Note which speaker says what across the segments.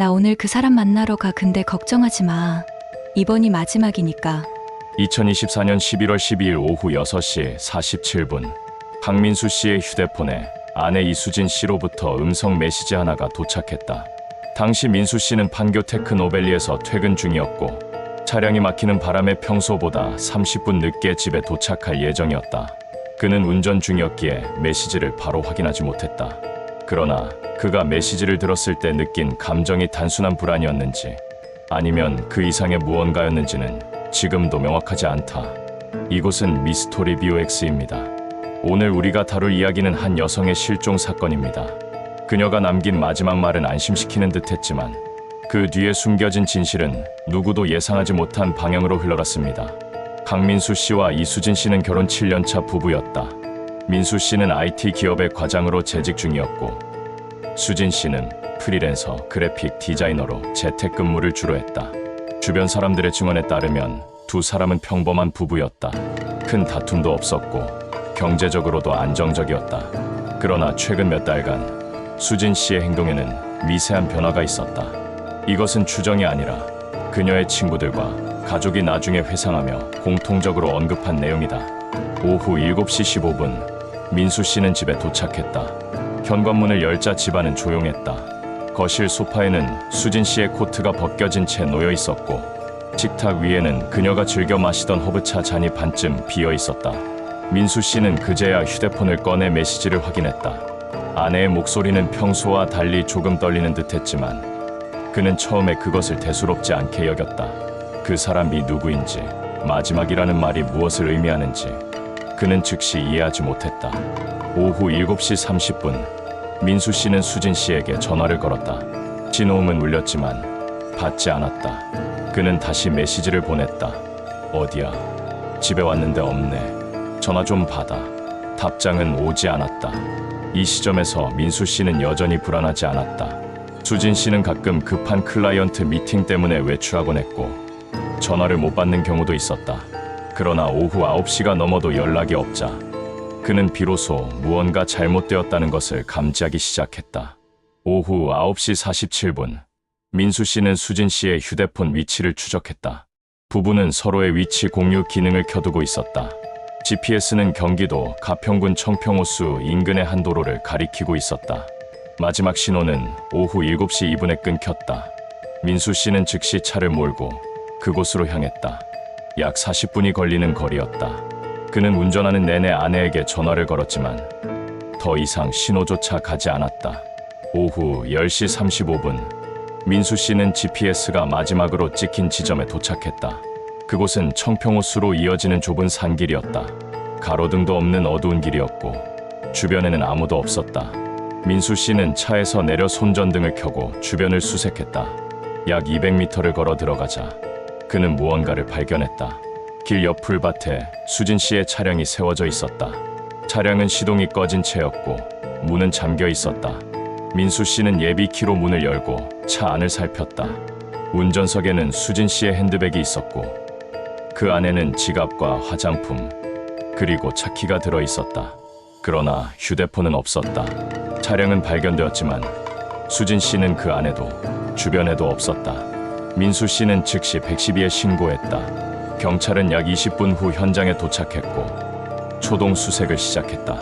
Speaker 1: 나 오늘 그 사람 만나러 가. 근데 걱정하지 마. 이번이 마지막이니까.
Speaker 2: 2024년 11월 12일 오후 6시 47분 강민수 씨의 휴대폰에 아내 이수진 씨로부터 음성 메시지 하나가 도착했다. 당시 민수 씨는 판교 테크노밸리에서 퇴근 중이었고 차량이 막히는 바람에 평소보다 30분 늦게 집에 도착할 예정이었다. 그는 운전 중이었기에 메시지를 바로 확인하지 못했다. 그러나 그가 메시지를 들었을 때 느낀 감정이 단순한 불안이었는지 아니면 그 이상의 무언가였는지는 지금도 명확하지 않다. 이곳은 미스토리 뷰X입니다. 오늘 우리가 다룰 이야기는 한 여성의 실종 사건입니다. 그녀가 남긴 마지막 말은 안심시키는 듯했지만 그 뒤에 숨겨진 진실은 누구도 예상하지 못한 방향으로 흘러갔습니다. 강민수 씨와 이수진 씨는 결혼 7년차 부부였다. 민수 씨는 IT 기업의 과장으로 재직 중이었고 수진 씨는 프리랜서 그래픽 디자이너로 재택근무를 주로 했다. 주변 사람들의 증언에 따르면 두 사람은 평범한 부부였다. 큰 다툼도 없었고 경제적으로도 안정적이었다. 그러나 최근 몇 달간 수진 씨의 행동에는 미세한 변화가 있었다. 이것은 추정이 아니라 그녀의 친구들과 가족이 나중에 회상하며 공통적으로 언급한 내용이다. 오후 7시 15분 민수 씨는 집에 도착했다. 현관문을 열자 집안은 조용했다. 거실 소파에는 수진 씨의 코트가 벗겨진 채 놓여 있었고 식탁 위에는 그녀가 즐겨 마시던 허브차 잔이 반쯤 비어 있었다. 민수 씨는 그제야 휴대폰을 꺼내 메시지를 확인했다. 아내의 목소리는 평소와 달리 조금 떨리는 듯했지만 그는 처음에 그것을 대수롭지 않게 여겼다. 그 사람이 누구인지, 마지막이라는 말이 무엇을 의미하는지 그는 즉시 이해하지 못했다. 오후 7시 30분 민수 씨는 수진 씨에게 전화를 걸었다. 신호음은 울렸지만 받지 않았다. 그는 다시 메시지를 보냈다. 어디야? 집에 왔는데 없네. 전화 좀 받아. 답장은 오지 않았다. 이 시점에서 민수 씨는 여전히 불안하지 않았다. 수진 씨는 가끔 급한 클라이언트 미팅 때문에 외출하곤 했고 전화를 못 받는 경우도 있었다. 그러나 오후 9시가 넘어도 연락이 없자 그는 비로소 무언가 잘못되었다는 것을 감지하기 시작했다. 오후 9시 47분 민수 씨는 수진 씨의 휴대폰 위치를 추적했다. 부부는 서로의 위치 공유 기능을 켜두고 있었다. GPS는 경기도 가평군 청평호수 인근의 한 도로를 가리키고 있었다. 마지막 신호는 오후 7시 2분에 끊겼다. 민수 씨는 즉시 차를 몰고 그곳으로 향했다. 약 40분이 걸리는 거리였다. 그는 운전하는 내내 아내에게 전화를 걸었지만 더 이상 신호조차 가지 않았다. 오후 10시 35분 민수 씨는 GPS가 마지막으로 찍힌 지점에 도착했다. 그곳은 청평호수로 이어지는 좁은 산길이었다. 가로등도 없는 어두운 길이었고 주변에는 아무도 없었다. 민수 씨는 차에서 내려 손전등을 켜고 주변을 수색했다. 약 200m를 걸어 들어가자 그는 무언가를 발견했다. 길 옆 풀밭에 수진 씨의 차량이 세워져 있었다. 차량은 시동이 꺼진 채였고 문은 잠겨 있었다. 민수 씨는 예비키로 문을 열고 차 안을 살폈다. 운전석에는 수진 씨의 핸드백이 있었고 그 안에는 지갑과 화장품 그리고 차키가 들어 있었다. 그러나 휴대폰은 없었다. 차량은 발견되었지만 수진 씨는 그 안에도 주변에도 없었다. 민수 씨는 즉시 112에 신고했다. 경찰은 약 20분 후 현장에 도착했고 초동 수색을 시작했다.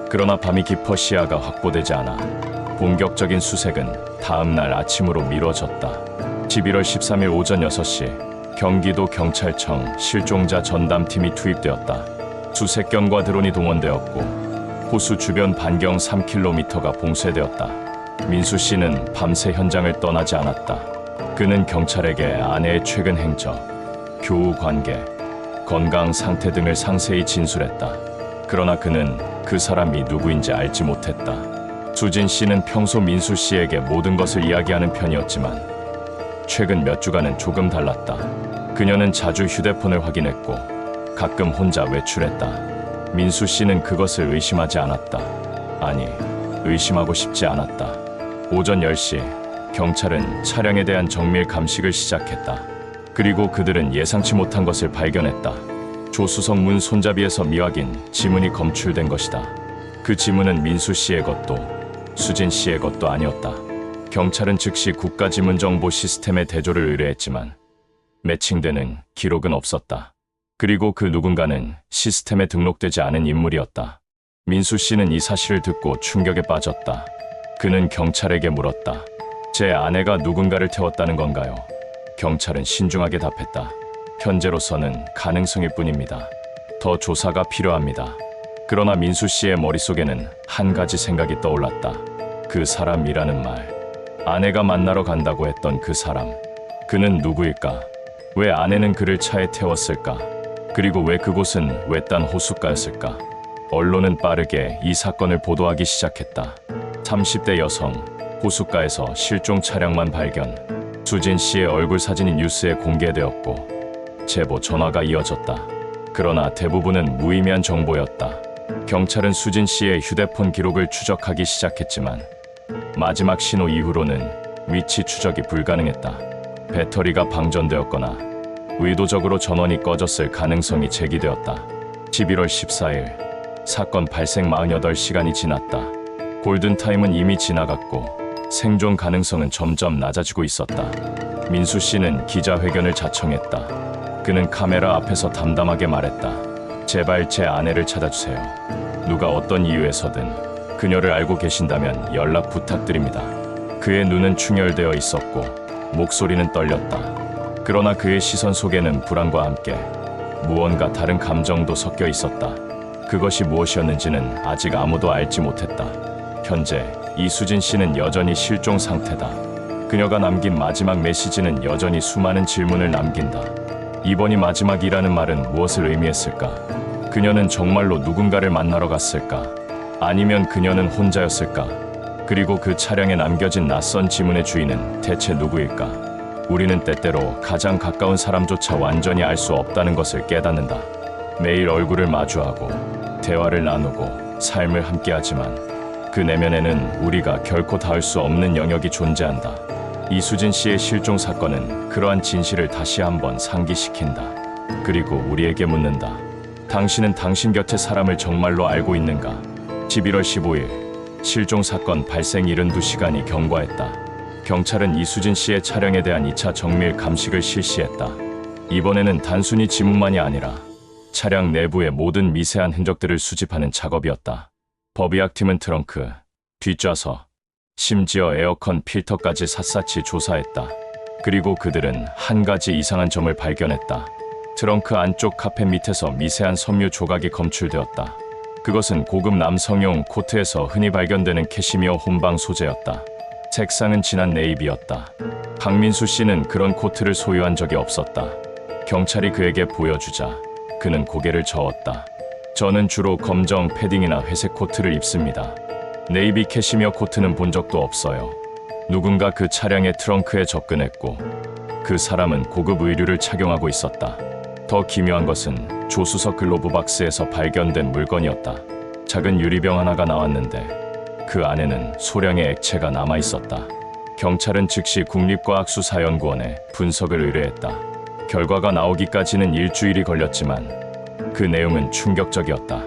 Speaker 2: 그러나 밤이 깊어 시야가 확보되지 않아 본격적인 수색은 다음 날 아침으로 미뤄졌다. 11월 13일 오전 6시 경기도 경찰청 실종자 전담팀이 투입되었다. 수색견과 드론이 동원되었고 호수 주변 반경 3km가 봉쇄되었다. 민수 씨는 밤새 현장을 떠나지 않았다. 그는 경찰에게 아내의 최근 행적, 교우 관계, 건강 상태 등을 상세히 진술했다. 그러나 그는 그 사람이 누구인지 알지 못했다. 수진 씨는 평소 민수 씨에게 모든 것을 이야기하는 편이었지만 최근 몇 주간은 조금 달랐다. 그녀는 자주 휴대폰을 확인했고 가끔 혼자 외출했다. 민수 씨는 그것을 의심하지 않았다. 아니, 의심하고 싶지 않았다. 오전 10시 경찰은 차량에 대한 정밀 감식을 시작했다. 그리고 그들은 예상치 못한 것을 발견했다. 조수석 문 손잡이에서 미확인 지문이 검출된 것이다. 그 지문은 민수 씨의 것도 수진 씨의 것도 아니었다. 경찰은 즉시 국가지문정보 시스템에 대조를 의뢰했지만 매칭되는 기록은 없었다. 그리고 그 누군가는 시스템에 등록되지 않은 인물이었다. 민수 씨는 이 사실을 듣고 충격에 빠졌다. 그는 경찰에게 물었다. 제 아내가 누군가를 태웠다는 건가요? 경찰은 신중하게 답했다. 현재로서는 가능성일 뿐입니다. 더 조사가 필요합니다. 그러나 민수 씨의 머릿속에는 한 가지 생각이 떠올랐다. 그 사람이라는 말. 아내가 만나러 간다고 했던 그 사람. 그는 누구일까? 왜 아내는 그를 차에 태웠을까? 그리고 왜 그곳은 외딴 호숫가였을까? 언론은 빠르게 이 사건을 보도하기 시작했다. 30대 여성, 호숫가에서 실종 차량만 발견. 수진 씨의 얼굴 사진이 뉴스에 공개되었고 제보 전화가 이어졌다. 그러나 대부분은 무의미한 정보였다. 경찰은 수진 씨의 휴대폰 기록을 추적하기 시작했지만 마지막 신호 이후로는 위치 추적이 불가능했다. 배터리가 방전되었거나 의도적으로 전원이 꺼졌을 가능성이 제기되었다. 11월 14일 사건 발생 48시간이 지났다. 골든타임은 이미 지나갔고 생존 가능성은 점점 낮아지고 있었다. 민수 씨는 기자회견을 자청했다. 그는 카메라 앞에서 담담하게 말했다. 제발 제 아내를 찾아주세요. 누가 어떤 이유에서든 그녀를 알고 계신다면 연락 부탁드립니다. 그의 눈은 충혈되어 있었고 목소리는 떨렸다. 그러나 그의 시선 속에는 불안과 함께 무언가 다른 감정도 섞여 있었다. 그것이 무엇이었는지는 아직 아무도 알지 못했다. 현재 이수진 씨는 여전히 실종 상태다. 그녀가 남긴 마지막 메시지는 여전히 수많은 질문을 남긴다. 이번이 마지막이라는 말은 무엇을 의미했을까? 그녀는 정말로 누군가를 만나러 갔을까? 아니면 그녀는 혼자였을까? 그리고 그 차량에 남겨진 낯선 지문의 주인은 대체 누구일까? 우리는 때때로 가장 가까운 사람조차 완전히 알 수 없다는 것을 깨닫는다. 매일 얼굴을 마주하고 대화를 나누고 삶을 함께하지만 그 내면에는 우리가 결코 닿을 수 없는 영역이 존재한다. 이수진 씨의 실종 사건은 그러한 진실을 다시 한번 상기시킨다. 그리고 우리에게 묻는다. 당신은 당신 곁의 사람을 정말로 알고 있는가? 11월 15일 실종 사건 발생 72시간이 경과했다. 경찰은 이수진 씨의 차량에 대한 2차 정밀 감식을 실시했다. 이번에는 단순히 지문만이 아니라 차량 내부의 모든 미세한 흔적들을 수집하는 작업이었다. 법의학팀은 트렁크, 뒷좌석, 심지어 에어컨 필터까지 샅샅이 조사했다. 그리고 그들은 한 가지 이상한 점을 발견했다. 트렁크 안쪽 카펫 밑에서 미세한 섬유 조각이 검출되었다. 그것은 고급 남성용 코트에서 흔히 발견되는 캐시미어 혼방 소재였다. 색상은 진한 네이비였다. 박민수 씨는 그런 코트를 소유한 적이 없었다. 경찰이 그에게 보여주자 그는 고개를 저었다. 저는 주로 검정 패딩이나 회색 코트를 입습니다. 네이비 캐시미어 코트는 본 적도 없어요. 누군가 그 차량의 트렁크에 접근했고 그 사람은 고급 의류를 착용하고 있었다. 더 기묘한 것은 조수석 글로브 박스에서 발견된 물건이었다. 작은 유리병 하나가 나왔는데 그 안에는 소량의 액체가 남아있었다. 경찰은 즉시 국립과학수사연구원에 분석을 의뢰했다. 결과가 나오기까지는 일주일이 걸렸지만 그 내용은 충격적이었다.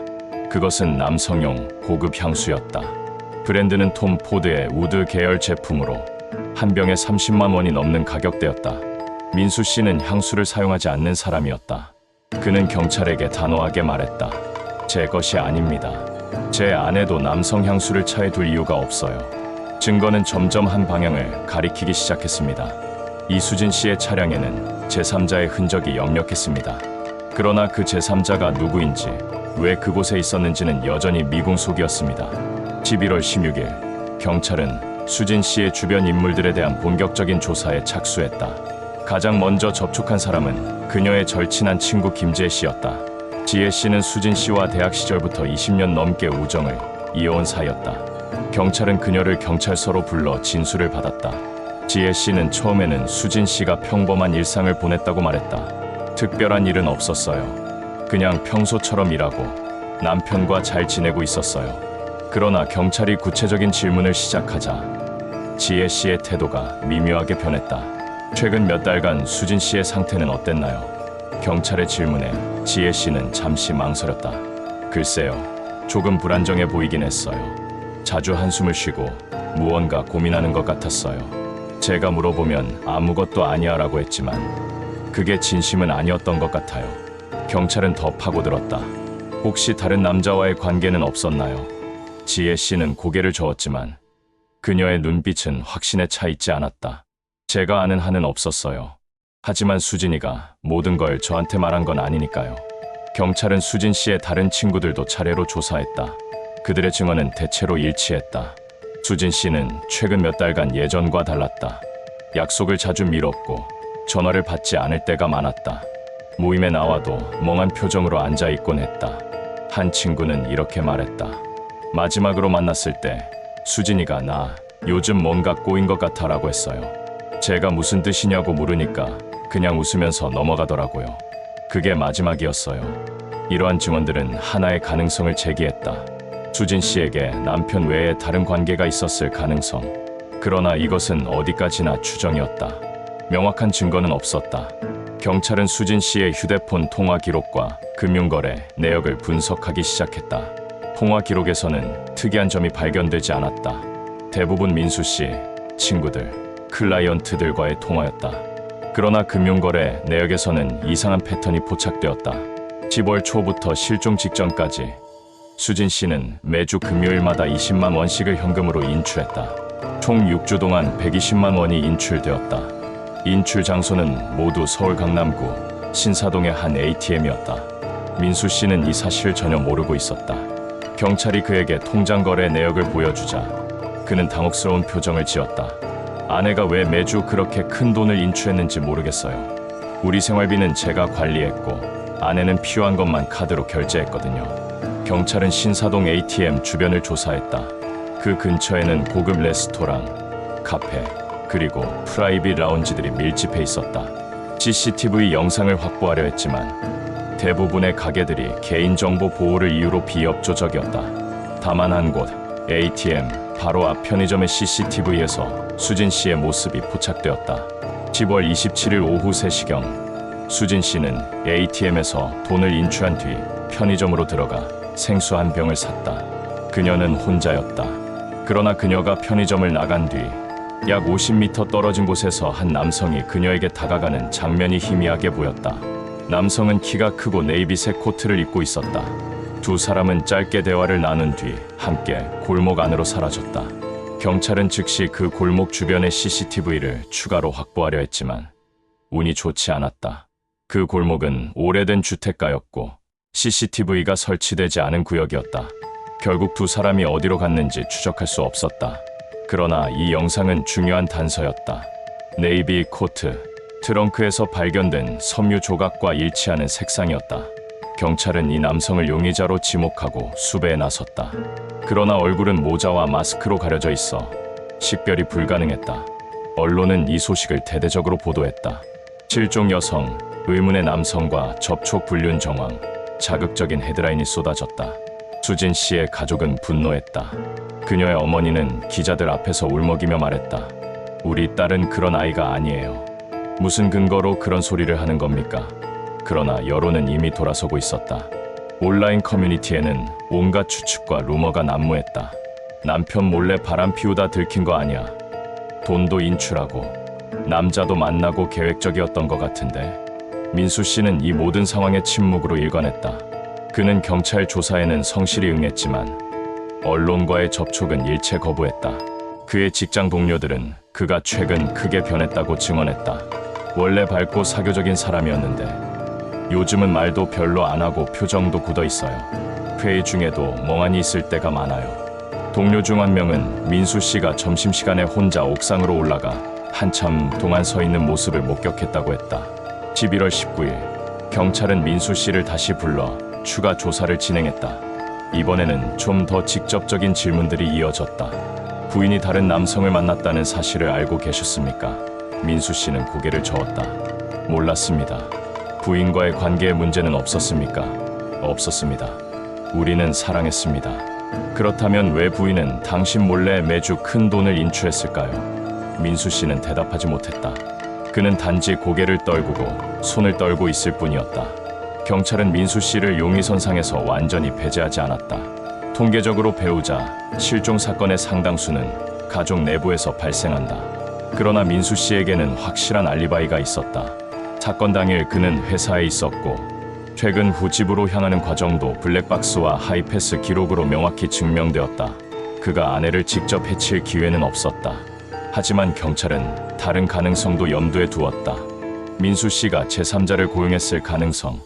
Speaker 2: 그것은 남성용 고급 향수였다. 브랜드는 톰 포드의 우드 계열 제품으로 한 병에 30만 원이 넘는 가격대였다. 민수 씨는 향수를 사용하지 않는 사람이었다. 그는 경찰에게 단호하게 말했다. 제 것이 아닙니다. 제 아내도 남성 향수를 차에 둘 이유가 없어요. 증거는 점점 한 방향을 가리키기 시작했습니다. 이수진 씨의 차량에는 제3자의 흔적이 역력했습니다. 그러나 그 제3자가 누구인지, 왜 그곳에 있었는지는 여전히 미궁속이었습니다. 11월 16일, 경찰은 수진 씨의 주변 인물들에 대한 본격적인 조사에 착수했다. 가장 먼저 접촉한 사람은 그녀의 절친한 친구 김지혜 씨였다. 지혜 씨는 수진 씨와 대학 시절부터 20년 넘게 우정을 이어온 사이였다. 경찰은 그녀를 경찰서로 불러 진술을 받았다. 지혜 씨는 처음에는 수진 씨가 평범한 일상을 보냈다고 말했다. 특별한 일은 없었어요. 그냥 평소처럼 일하고 남편과 잘 지내고 있었어요. 그러나 경찰이 구체적인 질문을 시작하자 지혜 씨의 태도가 미묘하게 변했다. 최근 몇 달간 수진 씨의 상태는 어땠나요? 경찰의 질문에 지혜 씨는 잠시 망설였다. 글쎄요, 조금 불안정해 보이긴 했어요. 자주 한숨을 쉬고 무언가 고민하는 것 같았어요. 제가 물어보면 아무것도 아니야라고 했지만 그게 진심은 아니었던 것 같아요. 경찰은 더 파고들었다. 혹시 다른 남자와의 관계는 없었나요? 지혜 씨는 고개를 저었지만 그녀의 눈빛은 확신에 차 있지 않았다. 제가 아는 한은 없었어요. 하지만 수진이가 모든 걸 저한테 말한 건 아니니까요. 경찰은 수진 씨의 다른 친구들도 차례로 조사했다. 그들의 증언은 대체로 일치했다. 수진 씨는 최근 몇 달간 예전과 달랐다. 약속을 자주 미뤘고 전화를 받지 않을 때가 많았다. 모임에 나와도 멍한 표정으로 앉아있곤 했다. 한 친구는 이렇게 말했다. 마지막으로 만났을 때 수진이가 나 요즘 뭔가 꼬인 것 같아라고 했어요. 제가 무슨 뜻이냐고 물으니까 그냥 웃으면서 넘어가더라고요. 그게 마지막이었어요. 이러한 증언들은 하나의 가능성을 제기했다. 수진 씨에게 남편 외에 다른 관계가 있었을 가능성. 그러나 이것은 어디까지나 추정이었다. 명확한 증거는 없었다. 경찰은 수진 씨의 휴대폰 통화 기록과 금융거래 내역을 분석하기 시작했다. 통화 기록에서는 특이한 점이 발견되지 않았다. 대부분 민수 씨, 친구들, 클라이언트들과의 통화였다. 그러나 금융거래 내역에서는 이상한 패턴이 포착되었다. 10월 초부터 실종 직전까지 수진 씨는 매주 금요일마다 20만 원씩을 현금으로 인출했다. 총 6주 동안 120만 원이 인출되었다. 인출 장소는 모두 서울 강남구 신사동의 한 ATM이었다. 민수 씨는 이 사실을 전혀 모르고 있었다. 경찰이 그에게 통장 거래 내역을 보여주자 그는 당혹스러운 표정을 지었다. 아내가 왜 매주 그렇게 큰 돈을 인출했는지 모르겠어요. 우리 생활비는 제가 관리했고 아내는 필요한 것만 카드로 결제했거든요. 경찰은 신사동 ATM 주변을 조사했다. 그 근처에는 고급 레스토랑, 카페, 그리고 프라이빗 라운지들이 밀집해 있었다. CCTV 영상을 확보하려 했지만 대부분의 가게들이 개인정보 보호를 이유로 비협조적이었다. 다만 한 곳, ATM 바로 앞 편의점의 CCTV에서 수진 씨의 모습이 포착되었다. 10월 27일 오후 3시경 수진 씨는 ATM에서 돈을 인출한 뒤 편의점으로 들어가 생수 한 병을 샀다. 그녀는 혼자였다. 그러나 그녀가 편의점을 나간 뒤 약 50m 떨어진 곳에서 한 남성이 그녀에게 다가가는 장면이 희미하게 보였다. 남성은 키가 크고 네이비색 코트를 입고 있었다. 두 사람은 짧게 대화를 나눈 뒤 함께 골목 안으로 사라졌다. 경찰은 즉시 그 골목 주변의 CCTV를 추가로 확보하려 했지만 운이 좋지 않았다. 그 골목은 오래된 주택가였고 CCTV가 설치되지 않은 구역이었다. 결국 두 사람이 어디로 갔는지 추적할 수 없었다. 그러나 이 영상은 중요한 단서였다. 네이비 코트, 트렁크에서 발견된 섬유 조각과 일치하는 색상이었다. 경찰은 이 남성을 용의자로 지목하고 수배에 나섰다. 그러나 얼굴은 모자와 마스크로 가려져 있어 식별이 불가능했다. 언론은 이 소식을 대대적으로 보도했다. 실종 여성, 의문의 남성과 접촉 불륜 정황, 자극적인 헤드라인이 쏟아졌다. 수진 씨의 가족은 분노했다. 그녀의 어머니는 기자들 앞에서 울먹이며 말했다. 우리 딸은 그런 아이가 아니에요. 무슨 근거로 그런 소리를 하는 겁니까? 그러나 여론은 이미 돌아서고 있었다. 온라인 커뮤니티에는 온갖 추측과 루머가 난무했다. 남편 몰래 바람 피우다 들킨 거 아니야. 돈도 인출하고 남자도 만나고 계획적이었던 것 같은데. 민수 씨는 이 모든 상황에 침묵으로 일관했다. 그는 경찰 조사에는 성실히 응했지만 언론과의 접촉은 일체 거부했다. 그의 직장 동료들은 그가 최근 크게 변했다고 증언했다. 원래 밝고 사교적인 사람이었는데 요즘은 말도 별로 안 하고 표정도 굳어 있어요. 회의 중에도 멍하니 있을 때가 많아요. 동료 중 한 명은 민수 씨가 점심시간에 혼자 옥상으로 올라가 한참 동안 서 있는 모습을 목격했다고 했다. 11월 19일 경찰은 민수 씨를 다시 불러 추가 조사를 진행했다. 이번에는 좀 더 직접적인 질문들이 이어졌다. 부인이 다른 남성을 만났다는 사실을 알고 계셨습니까? 민수 씨는 고개를 저었다. 몰랐습니다. 부인과의 관계에 문제는 없었습니까? 없었습니다. 우리는 사랑했습니다. 그렇다면 왜 부인은 당신 몰래 매주 큰 돈을 인출했을까요? 민수 씨는 대답하지 못했다. 그는 단지 고개를 떨구고 손을 떨고 있을 뿐이었다. 경찰은 민수 씨를 용의선상에서 완전히 배제하지 않았다. 통계적으로 배우자, 실종 사건의 상당수는 가족 내부에서 발생한다. 그러나 민수 씨에게는 확실한 알리바이가 있었다. 사건 당일 그는 회사에 있었고 퇴근 후 집으로 향하는 과정도 블랙박스와 하이패스 기록으로 명확히 증명되었다. 그가 아내를 직접 해칠 기회는 없었다. 하지만 경찰은 다른 가능성도 염두에 두었다. 민수 씨가 제3자를 고용했을 가능성.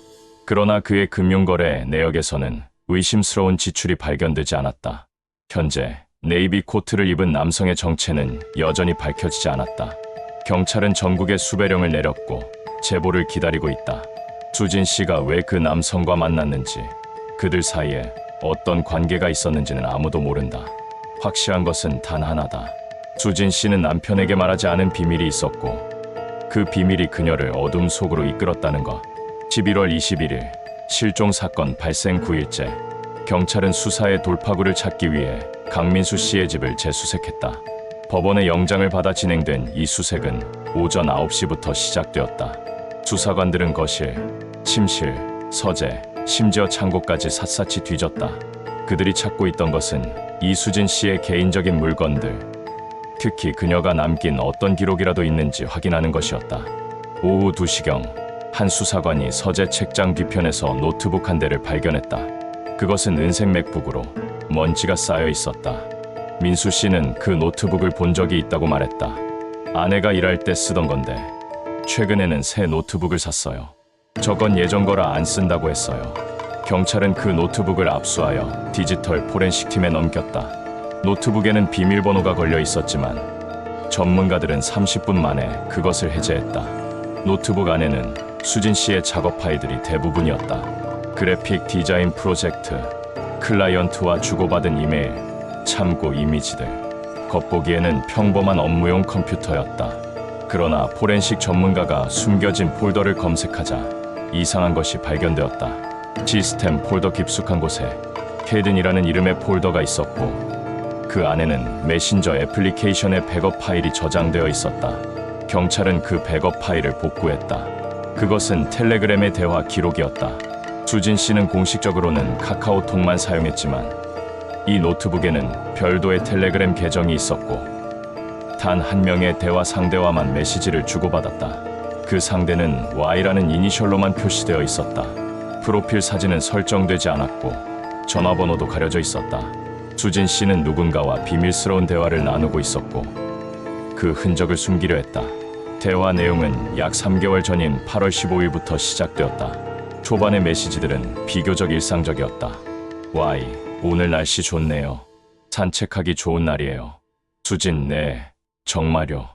Speaker 2: 그러나 그의 금융거래 내역에서는 의심스러운 지출이 발견되지 않았다. 현재 네이비 코트를 입은 남성의 정체는 여전히 밝혀지지 않았다. 경찰은 전국에 수배령을 내렸고 제보를 기다리고 있다. 수진 씨가 왜 그 남성과 만났는지, 그들 사이에 어떤 관계가 있었는지는 아무도 모른다. 확실한 것은 단 하나다. 수진 씨는 남편에게 말하지 않은 비밀이 있었고 그 비밀이 그녀를 어둠 속으로 이끌었다는 것. 11월 21일 실종 사건 발생 9일째 경찰은 수사의 돌파구를 찾기 위해 강민수 씨의 집을 재수색했다. 법원의 영장을 받아 진행된 이 수색은 오전 9시부터 시작되었다. 수사관들은 거실, 침실, 서재, 심지어 창고까지 샅샅이 뒤졌다. 그들이 찾고 있던 것은 이수진 씨의 개인적인 물건들, 특히 그녀가 남긴 어떤 기록이라도 있는지 확인하는 것이었다. 오후 2시경 한 수사관이 서재 책장 뒤편에서 노트북 한 대를 발견했다. 그것은 은색 맥북으로 먼지가 쌓여 있었다. 민수 씨는 그 노트북을 본 적이 있다고 말했다. 아내가 일할 때 쓰던 건데 최근에는 새 노트북을 샀어요. 저건 예전 거라 안 쓴다고 했어요. 경찰은 그 노트북을 압수하여 디지털 포렌식 팀에 넘겼다. 노트북에는 비밀번호가 걸려 있었지만 전문가들은 30분 만에 그것을 해제했다. 노트북 안에는 수진 씨의 작업 파일들이 대부분이었다. 그래픽 디자인 프로젝트, 클라이언트와 주고받은 이메일, 참고 이미지들. 겉보기에는 평범한 업무용 컴퓨터였다. 그러나 포렌식 전문가가 숨겨진 폴더를 검색하자 이상한 것이 발견되었다. 시스템 폴더 깊숙한 곳에 헤든이라는 이름의 폴더가 있었고 그 안에는 메신저 애플리케이션의 백업 파일이 저장되어 있었다. 경찰은 그 백업 파일을 복구했다. 그것은 텔레그램의 대화 기록이었다. 수진 씨는 공식적으로는 카카오톡만 사용했지만 이 노트북에는 별도의 텔레그램 계정이 있었고 단 한 명의 대화 상대와만 메시지를 주고받았다. 그 상대는 Y라는 이니셜로만 표시되어 있었다. 프로필 사진은 설정되지 않았고 전화번호도 가려져 있었다. 수진 씨는 누군가와 비밀스러운 대화를 나누고 있었고 그 흔적을 숨기려 했다. 대화 내용은 약 3개월 전인 8월 15일부터 시작되었다. 초반의 메시지들은 비교적 일상적이었다. Y, 오늘 날씨 좋네요. 산책하기 좋은 날이에요. 수진, 네, 정말요.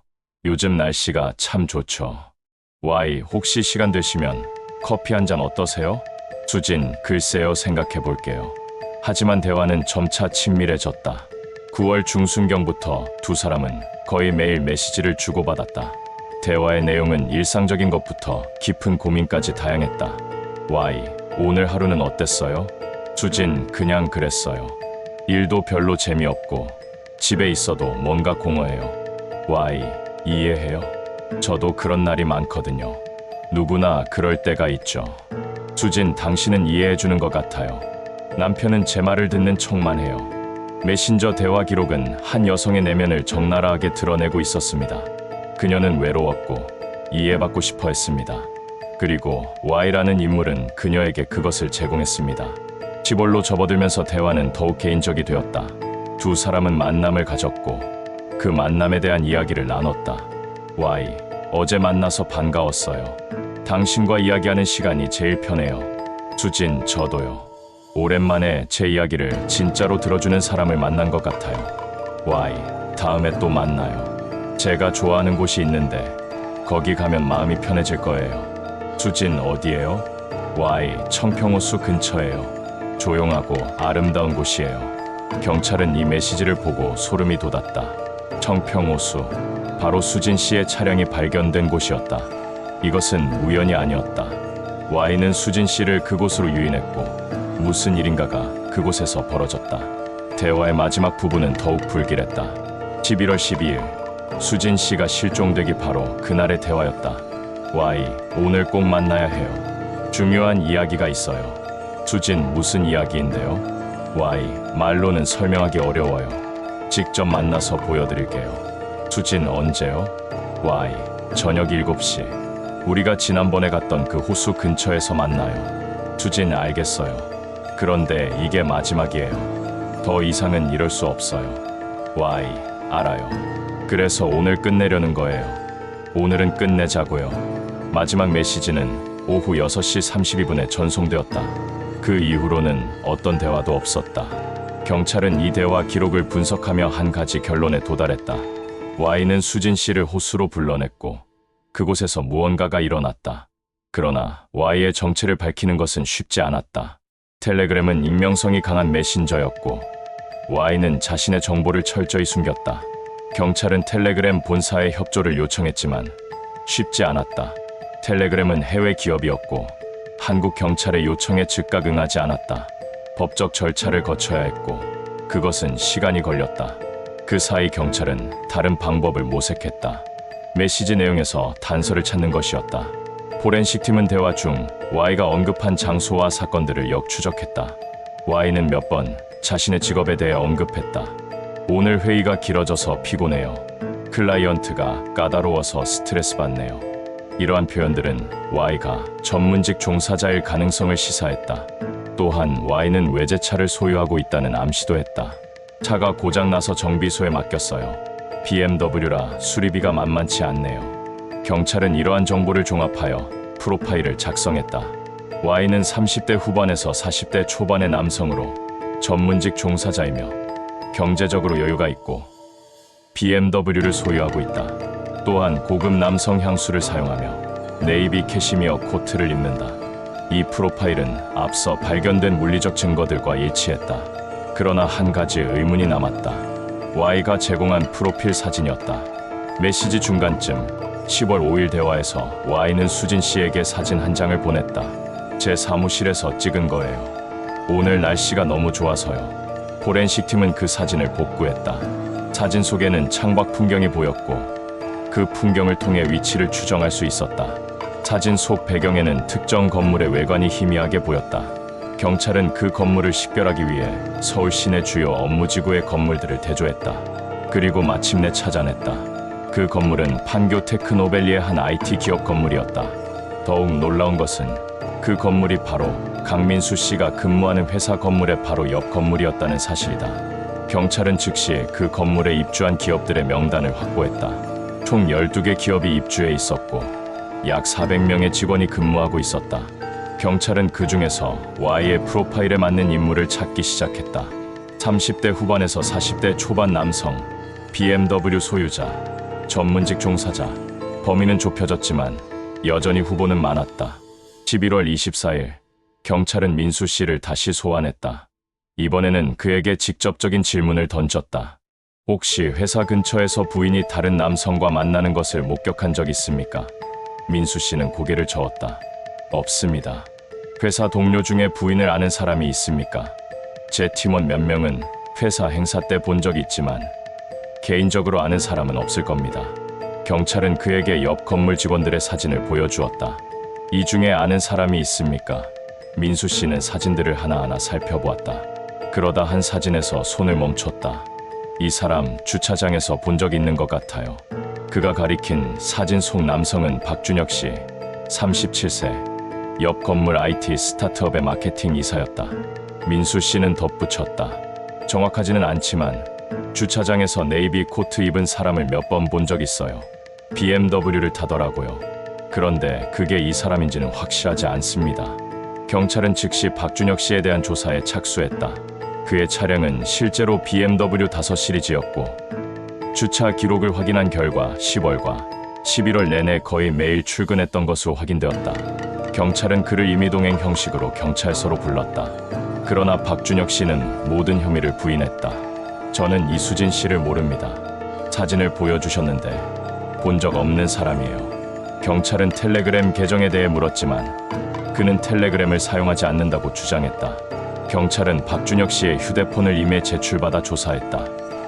Speaker 2: 요즘 날씨가 참 좋죠. Y, 혹시 시간 되시면 커피 한 잔 어떠세요? 수진, 글쎄요, 생각해 볼게요. 하지만 대화는 점차 친밀해졌다. 9월 중순경부터 두 사람은 거의 매일 메시지를 주고받았다. 대화의 내용은 일상적인 것부터 깊은 고민까지 다양했다. Y, 오늘 하루는 어땠어요? 수진, 그냥 그랬어요. 일도 별로 재미없고 집에 있어도 뭔가 공허해요. Y, 이해해요? 저도 그런 날이 많거든요. 누구나 그럴 때가 있죠. 수진, 당신은 이해해주는 것 같아요. 남편은 제 말을 듣는 척만 해요. 메신저 대화 기록은 한 여성의 내면을 적나라하게 드러내고 있었습니다. 그녀는 외로웠고 이해받고 싶어 했습니다. 그리고 Y라는 인물은 그녀에게 그것을 제공했습니다. 시벌로 접어들면서 대화는 더욱 개인적이 되었다. 두 사람은 만남을 가졌고 그 만남에 대한 이야기를 나눴다. Y, 어제 만나서 반가웠어요. 당신과 이야기하는 시간이 제일 편해요. 수진, 저도요. 오랜만에 제 이야기를 진짜로 들어주는 사람을 만난 것 같아요. Y, 다음에 또 만나요. 제가 좋아하는 곳이 있는데 거기 가면 마음이 편해질 거예요. 수진, 어디예요? Y, 청평호수 근처예요. 조용하고 아름다운 곳이에요. 경찰은 이 메시지를 보고 소름이 돋았다. 청평호수, 바로 수진 씨의 차량이 발견된 곳이었다. 이것은 우연이 아니었다. Y는 수진 씨를 그곳으로 유인했고 무슨 일인가가 그곳에서 벌어졌다. 대화의 마지막 부분은 더욱 불길했다. 11월 12일, 수진 씨가 실종되기 바로 그날의 대화였다. Y, 오늘 꼭 만나야 해요. 중요한 이야기가 있어요. 수진, 무슨 이야기인데요? Y, 말로는 설명하기 어려워요. 직접 만나서 보여드릴게요. 수진 언제요? Y. 저녁 7시. 우리가 지난번에 갔던 그 호수 근처에서 만나요. 수진 알겠어요. 그런데 이게 마지막이에요. 더 이상은 이럴 수 없어요. Y. 알아요. 그래서 오늘 끝내려는 거예요. 오늘은 끝내자고요. 마지막 메시지는 오후 6시 32분에 전송되었다. 그 이후로는 어떤 대화도 없었다. 경찰은 이 대화 기록을 분석하며 한 가지 결론에 도달했다. Y는 수진 씨를 호수로 불러냈고 그곳에서 무언가가 일어났다. 그러나 Y의 정체를 밝히는 것은 쉽지 않았다. 텔레그램은 익명성이 강한 메신저였고 Y는 자신의 정보를 철저히 숨겼다. 경찰은 텔레그램 본사에 협조를 요청했지만 쉽지 않았다. 텔레그램은 해외 기업이었고 한국 경찰의 요청에 즉각 응하지 않았다. 법적 절차를 거쳐야 했고 그것은 시간이 걸렸다. 그 사이 경찰은 다른 방법을 모색했다. 메시지 내용에서 단서를 찾는 것이었다. 포렌식 팀은 대화 중 Y가 언급한 장소와 사건들을 역추적했다. Y는 몇 번 자신의 직업에 대해 언급했다. 오늘 회의가 길어져서 피곤해요. 클라이언트가 까다로워서 스트레스 받네요. 이러한 표현들은 Y가 전문직 종사자일 가능성을 시사했다. 또한 Y는 외제차를 소유하고 있다는 암시도 했다. 차가 고장나서 정비소에 맡겼어요. BMW라 수리비가 만만치 않네요. 경찰은 이러한 정보를 종합하여 프로파일을 작성했다. Y는 30대 후반에서 40대 초반의 남성으로 전문직 종사자이며 경제적으로 여유가 있고 BMW를 소유하고 있다. 또한 고급 남성 향수를 사용하며 네이비 캐시미어 코트를 입는다. 이 프로파일은 앞서 발견된 물리적 증거들과 일치했다. 그러나 한 가지 의문이 남았다. Y가 제공한 프로필 사진이었다. 메시지 중간쯤 10월 5일 대화에서 Y는 수진 씨에게 사진 한 장을 보냈다. 제 사무실에서 찍은 거예요. 오늘 날씨가 너무 좋아서요. 포렌식 팀은 그 사진을 복구했다. 사진 속에는 창밖 풍경이 보였고 그 풍경을 통해 위치를 추정할 수 있었다. 사진 속 배경에는 특정 건물의 외관이 희미하게 보였다. 경찰은 그 건물을 식별하기 위해 서울 시내 주요 업무지구의 건물들을 대조했다. 그리고 마침내 찾아냈다. 그 건물은 판교 테크노밸리의 한 IT 기업 건물이었다. 더욱 놀라운 것은 그 건물이 바로 강민수 씨가 근무하는 회사 건물의 바로 옆 건물이었다는 사실이다. 경찰은 즉시 그 건물에 입주한 기업들의 명단을 확보했다. 총 12개 기업이 입주해 있었고 약 400명의 직원이 근무하고 있었다. 경찰은 그 중에서 Y의 프로파일에 맞는 인물을 찾기 시작했다. 30대 후반에서 40대 초반 남성, BMW 소유자, 전문직 종사자. 범위는 좁혀졌지만 여전히 후보는 많았다. 11월 24일 경찰은 민수 씨를 다시 소환했다. 이번에는 그에게 직접적인 질문을 던졌다. 혹시 회사 근처에서 부인이 다른 남성과 만나는 것을 목격한 적 있습니까? 민수 씨는 고개를 저었다. 없습니다. 회사 동료 중에 부인을 아는 사람이 있습니까? 제 팀원 몇 명은 회사 행사 때 본 적이 있지만 개인적으로 아는 사람은 없을 겁니다. 경찰은 그에게 옆 건물 직원들의 사진을 보여주었다. 이 중에 아는 사람이 있습니까? 민수 씨는 사진들을 하나하나 살펴보았다. 그러다 한 사진에서 손을 멈췄다. 이 사람 주차장에서 본 적 있는 것 같아요. 그가 가리킨 사진 속 남성은 박준혁 씨, 37세, 옆 건물 IT 스타트업의 마케팅 이사였다. 민수 씨는 덧붙였다. 정확하지는 않지만 주차장에서 네이비 코트 입은 사람을 몇 번 본 적 있어요. BMW를 타더라고요. 그런데 그게 이 사람인지는 확실하지 않습니다. 경찰은 즉시 박준혁 씨에 대한 조사에 착수했다. 그의 차량은 실제로 BMW 5 시리즈였고 주차 기록을 확인한 결과 10월과 11월 내내 거의 매일 출근했던 것으로 확인되었다. 경찰은 그를 임의동행 형식으로 경찰서로 불렀다. 그러나 박준혁 씨는 모든 혐의를 부인했다. 저는 이수진 씨를 모릅니다. 사진을 보여주셨는데 본 적 없는 사람이에요. 경찰은 텔레그램 계정에 대해 물었지만 그는 텔레그램을 사용하지 않는다고 주장했다. 경찰은 박준혁 씨의 휴대폰을 임의 제출받아 조사했다.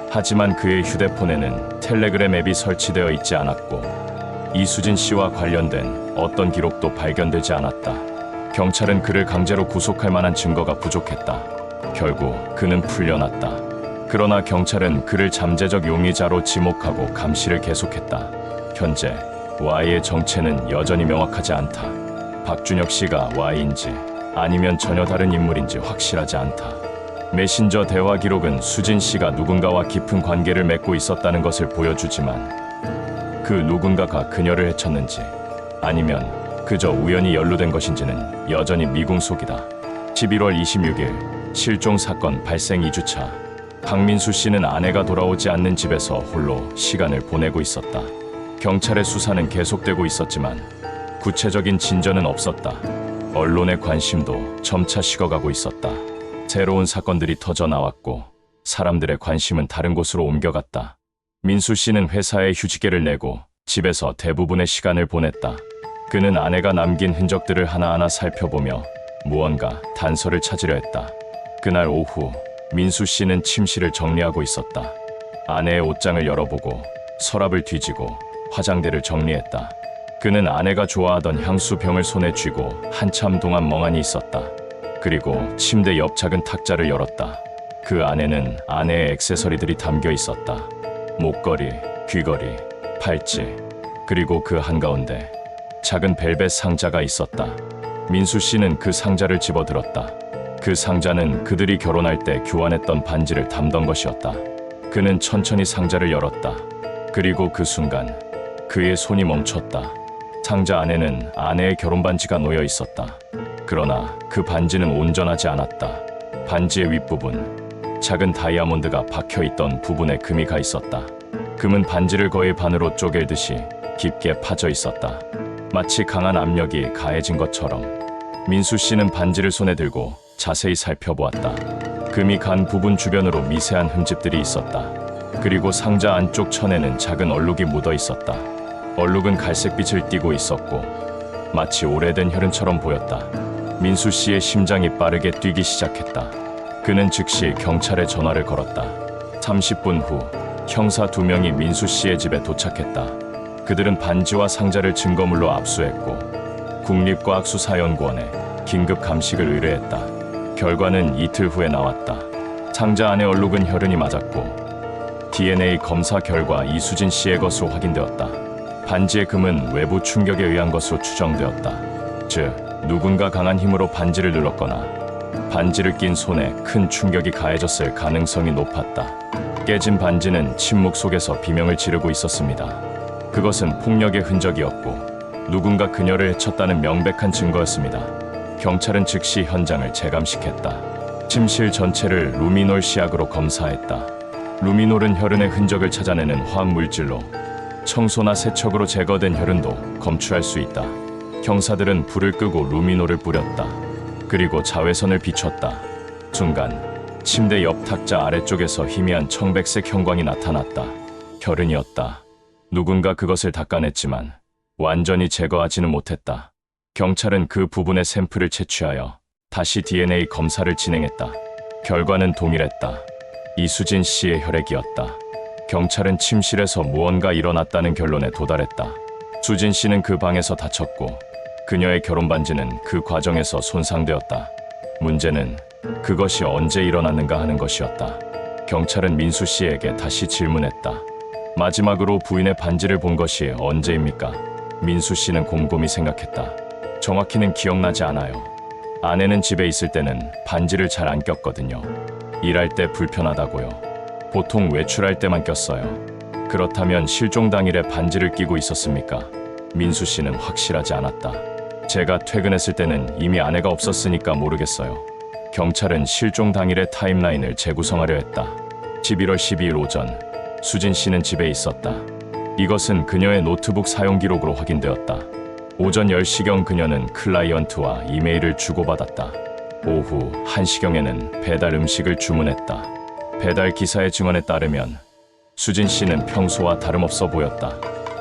Speaker 2: 하지만 그의 휴대폰에는 텔레그램 앱이 설치되어 있지 않았고 이수진 씨와 관련된 어떤 기록도 발견되지 않았다. 경찰은 그를 강제로 구속할 만한 증거가 부족했다. 결국 그는 풀려났다. 그러나 경찰은 그를 잠재적 용의자로 지목하고 감시를 계속했다. 현재 Y의 정체는 여전히 명확하지 않다. 박준혁 씨가 Y인지 아니면 전혀 다른 인물인지 확실하지 않다. 메신저 대화 기록은 수진 씨가 누군가와 깊은 관계를 맺고 있었다는 것을 보여주지만 그 누군가가 그녀를 해쳤는지 아니면 그저 우연히 연루된 것인지는 여전히 미궁속이다. 11월 26일 실종 사건 발생 2주차. 박민수 씨는 아내가 돌아오지 않는 집에서 홀로 시간을 보내고 있었다. 경찰의 수사는 계속되고 있었지만 구체적인 진전은 없었다. 언론의 관심도 점차 식어가고 있었다. 새로운 사건들이 터져 나왔고 사람들의 관심은 다른 곳으로 옮겨갔다. 민수 씨는 회사에 휴직계를 내고 집에서 대부분의 시간을 보냈다. 그는 아내가 남긴 흔적들을 하나하나 살펴보며 무언가 단서를 찾으려 했다. 그날 오후 민수 씨는 침실을 정리하고 있었다. 아내의 옷장을 열어보고 서랍을 뒤지고 화장대를 정리했다. 그는 아내가 좋아하던 향수병을 손에 쥐고 한참 동안 멍하니 있었다. 그리고 침대 옆 작은 탁자를 열었다. 그 안에는 아내의 액세서리들이 담겨 있었다. 목걸이, 귀걸이, 팔찌, 그리고 그 한가운데 작은 벨벳 상자가 있었다. 민수 씨는 그 상자를 집어들었다. 그 상자는 그들이 결혼할 때 교환했던 반지를 담던 것이었다. 그는 천천히 상자를 열었다. 그리고 그 순간 그의 손이 멈췄다. 상자 안에는 아내의 결혼 반지가 놓여 있었다. 그러나 그 반지는 온전하지 않았다. 반지의 윗부분, 작은 다이아몬드가 박혀있던 부분에 금이 가 있었다. 금은 반지를 거의 반으로 쪼갤듯이 깊게 파져 있었다. 마치 강한 압력이 가해진 것처럼. 민수 씨는 반지를 손에 들고 자세히 살펴보았다. 금이 간 부분 주변으로 미세한 흠집들이 있었다. 그리고 상자 안쪽 천에는 작은 얼룩이 묻어 있었다. 얼룩은 갈색빛을 띠고 있었고 마치 오래된 혈흔처럼 보였다. 민수 씨의 심장이 빠르게 뛰기 시작했다. 그는 즉시 경찰에 전화를 걸었다. 30분 후 형사 2명이 민수 씨의 집에 도착했다. 그들은 반지와 상자를 증거물로 압수했고 국립과학수사연구원에 긴급 감식을 의뢰했다. 결과는 이틀 후에 나왔다. 상자 안의 얼룩은 혈흔이 맞았고 DNA 검사 결과 이수진 씨의 것으로 확인되었다. 반지의 금은 외부 충격에 의한 것으로 추정되었다. 즉, 누군가 강한 힘으로 반지를 눌렀거나 반지를 낀 손에 큰 충격이 가해졌을 가능성이 높았다. 깨진 반지는 침묵 속에서 비명을 지르고 있었습니다. 그것은 폭력의 흔적이었고 누군가 그녀를 해쳤다는 명백한 증거였습니다. 경찰은 즉시 현장을 재감식했다. 침실 전체를 루미놀 시약으로 검사했다. 루미놀은 혈흔의 흔적을 찾아내는 화학물질로 청소나 세척으로 제거된 혈흔도 검출할 수 있다. 형사들은 불을 끄고 루미놀을 뿌렸다. 그리고 자외선을 비췄다. 순간 침대 옆 탁자 아래쪽에서 희미한 청백색 형광이 나타났다. 혈흔이었다. 누군가 그것을 닦아냈지만 완전히 제거하지는 못했다. 경찰은 그 부분의 샘플을 채취하여 다시 DNA 검사를 진행했다. 결과는 동일했다. 이수진 씨의 혈액이었다. 경찰은 침실에서 무언가 일어났다는 결론에 도달했다. 수진 씨는 그 방에서 다쳤고 그녀의 결혼 반지는 그 과정에서 손상되었다. 문제는 그것이 언제 일어났는가 하는 것이었다. 경찰은 민수 씨에게 다시 질문했다. 마지막으로 부인의 반지를 본 것이 언제입니까? 민수 씨는 곰곰이 생각했다. 정확히는 기억나지 않아요. 아내는 집에 있을 때는 반지를 잘 안 꼈거든요. 일할 때 불편하다고요. 보통 외출할 때만 꼈어요. 그렇다면 실종 당일에 반지를 끼고 있었습니까? 민수 씨는 확실하지 않았다. 제가 퇴근했을 때는 이미 아내가 없었으니까 모르겠어요. 경찰은 실종 당일의 타임라인을 재구성하려 했다. 11월 12일 오전, 수진 씨는 집에 있었다. 이것은 그녀의 노트북 사용 기록으로 확인되었다. 오전 10시경 그녀는 클라이언트와 이메일을 주고받았다. 오후 1시경에는 배달 음식을 주문했다. 배달 기사의 증언에 따르면 수진 씨는 평소와 다름없어 보였다.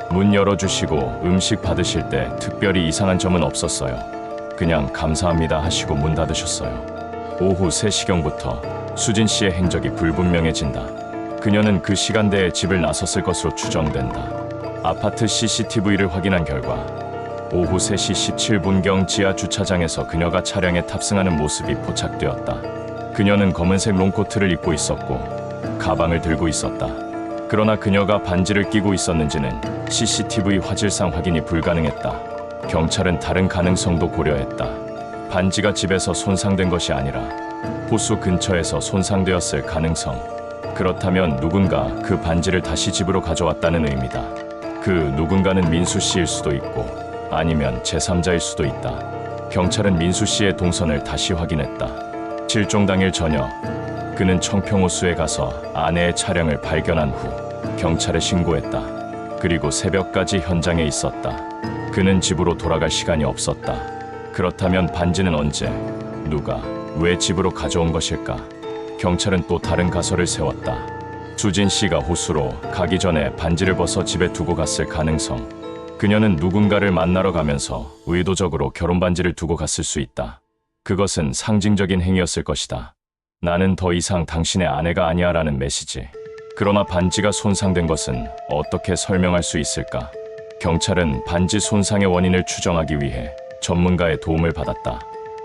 Speaker 2: 문 열어주시고 음식 받으실 때 특별히 이상한 점은 없었어요. 그냥 감사합니다 하시고 문 닫으셨어요. 오후 3시경부터 수진 씨의 행적이 불분명해진다. 그녀는 그 시간대에 집을 나섰을 것으로 추정된다. 아파트 CCTV를 확인한 결과 오후 3시 17분경 지하 주차장에서 그녀가 차량에 탑승하는 모습이 포착되었다. 그녀는 검은색 롱코트를 입고 있었고 가방을 들고 있었다. 그러나 그녀가 반지를 끼고 있었는지는 CCTV 화질상 확인이 불가능했다. 경찰은 다른 가능성도 고려했다. 반지가 집에서 손상된 것이 아니라 호수 근처에서 손상되었을 가능성. 그렇다면 누군가 그 반지를 다시 집으로 가져왔다는 의미다. 그 누군가는 민수 씨일 수도 있고 아니면 제3자일 수도 있다. 경찰은 민수 씨의 동선을 다시 확인했다. 실종 당일 저녁, 그는 청평호수에 가서 아내의 차량을 발견한 후 경찰에 신고했다. 그리고 새벽까지 현장에 있었다. 그는 집으로 돌아갈 시간이 없었다. 그렇다면 반지는 언제, 누가, 왜 집으로 가져온 것일까? 경찰은 또 다른 가설을 세웠다. 수진 씨가 호수로 가기 전에 반지를 벗어 집에 두고 갔을 가능성. 그녀는 누군가를 만나러 가면서 의도적으로 결혼 반지를 두고 갔을 수 있다. 그것은 상징적인 행위였을 것이다. 나는 더 이상 당신의 아내가 아니야라는 메시지. 그러나 반지가 손상된 것은 어떻게 설명할 수 있을까? 경찰은 반지 손상의 원인을 추정하기 위해 전문가의 도움을 받았다.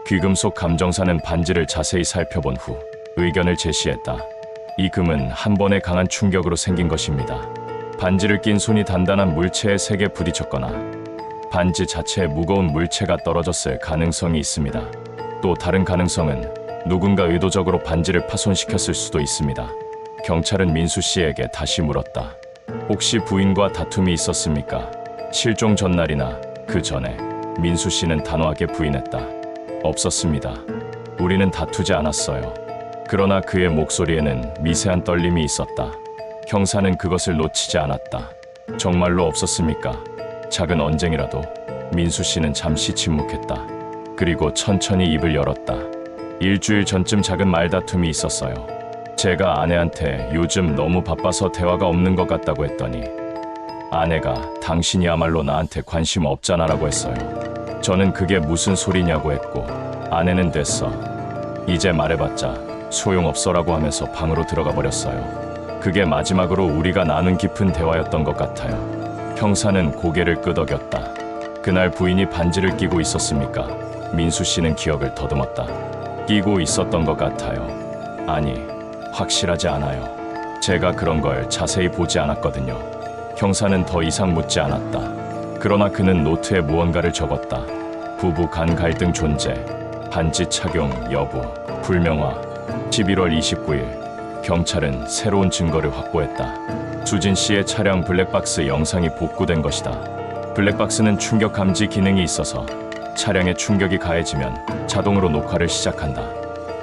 Speaker 2: 귀금속 감정사는 반지를 자세히 살펴본 후 의견을 제시했다. 이 금은 한 번의 강한 충격으로 생긴 것입니다. 반지를 낀 손이 단단한 물체에 세게 부딪혔거나 반지 자체에 무거운 물체가 떨어졌을 가능성이 있습니다. 또 다른 가능성은 누군가 의도적으로 반지를 파손시켰을 수도 있습니다. 경찰은 민수 씨에게 다시 물었다. 혹시 부인과 다툼이 있었습니까? 실종 전날이나 그 전에. 민수 씨는 단호하게 부인했다. 없었습니다. 우리는 다투지 않았어요. 그러나 그의 목소리에는 미세한 떨림이 있었다. 형사는 그것을 놓치지 않았다. 정말로 없었습니까? 작은 언쟁이라도. 민수 씨는 잠시 침묵했다. 그리고 천천히 입을 열었다. 일주일 전쯤 작은 말다툼이 있었어요. 제가 아내한테 요즘 너무 바빠서 대화가 없는 것 같다고 했더니 아내가 당신이야말로 나한테 관심 없잖아라고 했어요. 저는 그게 무슨 소리냐고 했고 아내는 됐어. 이제 말해봤자 소용없어라고 하면서 방으로 들어가 버렸어요. 그게 마지막으로 우리가 나눈 깊은 대화였던 것 같아요. 형사는 고개를 끄덕였다. 그날 부인이 반지를 끼고 있었습니까? 민수 씨는 기억을 더듬었다. 끼고 있었던 것 같아요. 아니, 확실하지 않아요. 제가 그런 걸 자세히 보지 않았거든요. 형사는 더 이상 묻지 않았다. 그러나 그는 노트에 무언가를 적었다. 부부 간 갈등 존재, 반지 착용 여부, 불명화. 11월 29일, 경찰은 새로운 증거를 확보했다. 수진 씨의 차량 블랙박스 영상이 복구된 것이다. 블랙박스는 충격 감지 기능이 있어서 차량에 충격이 가해지면 자동으로 녹화를 시작한다.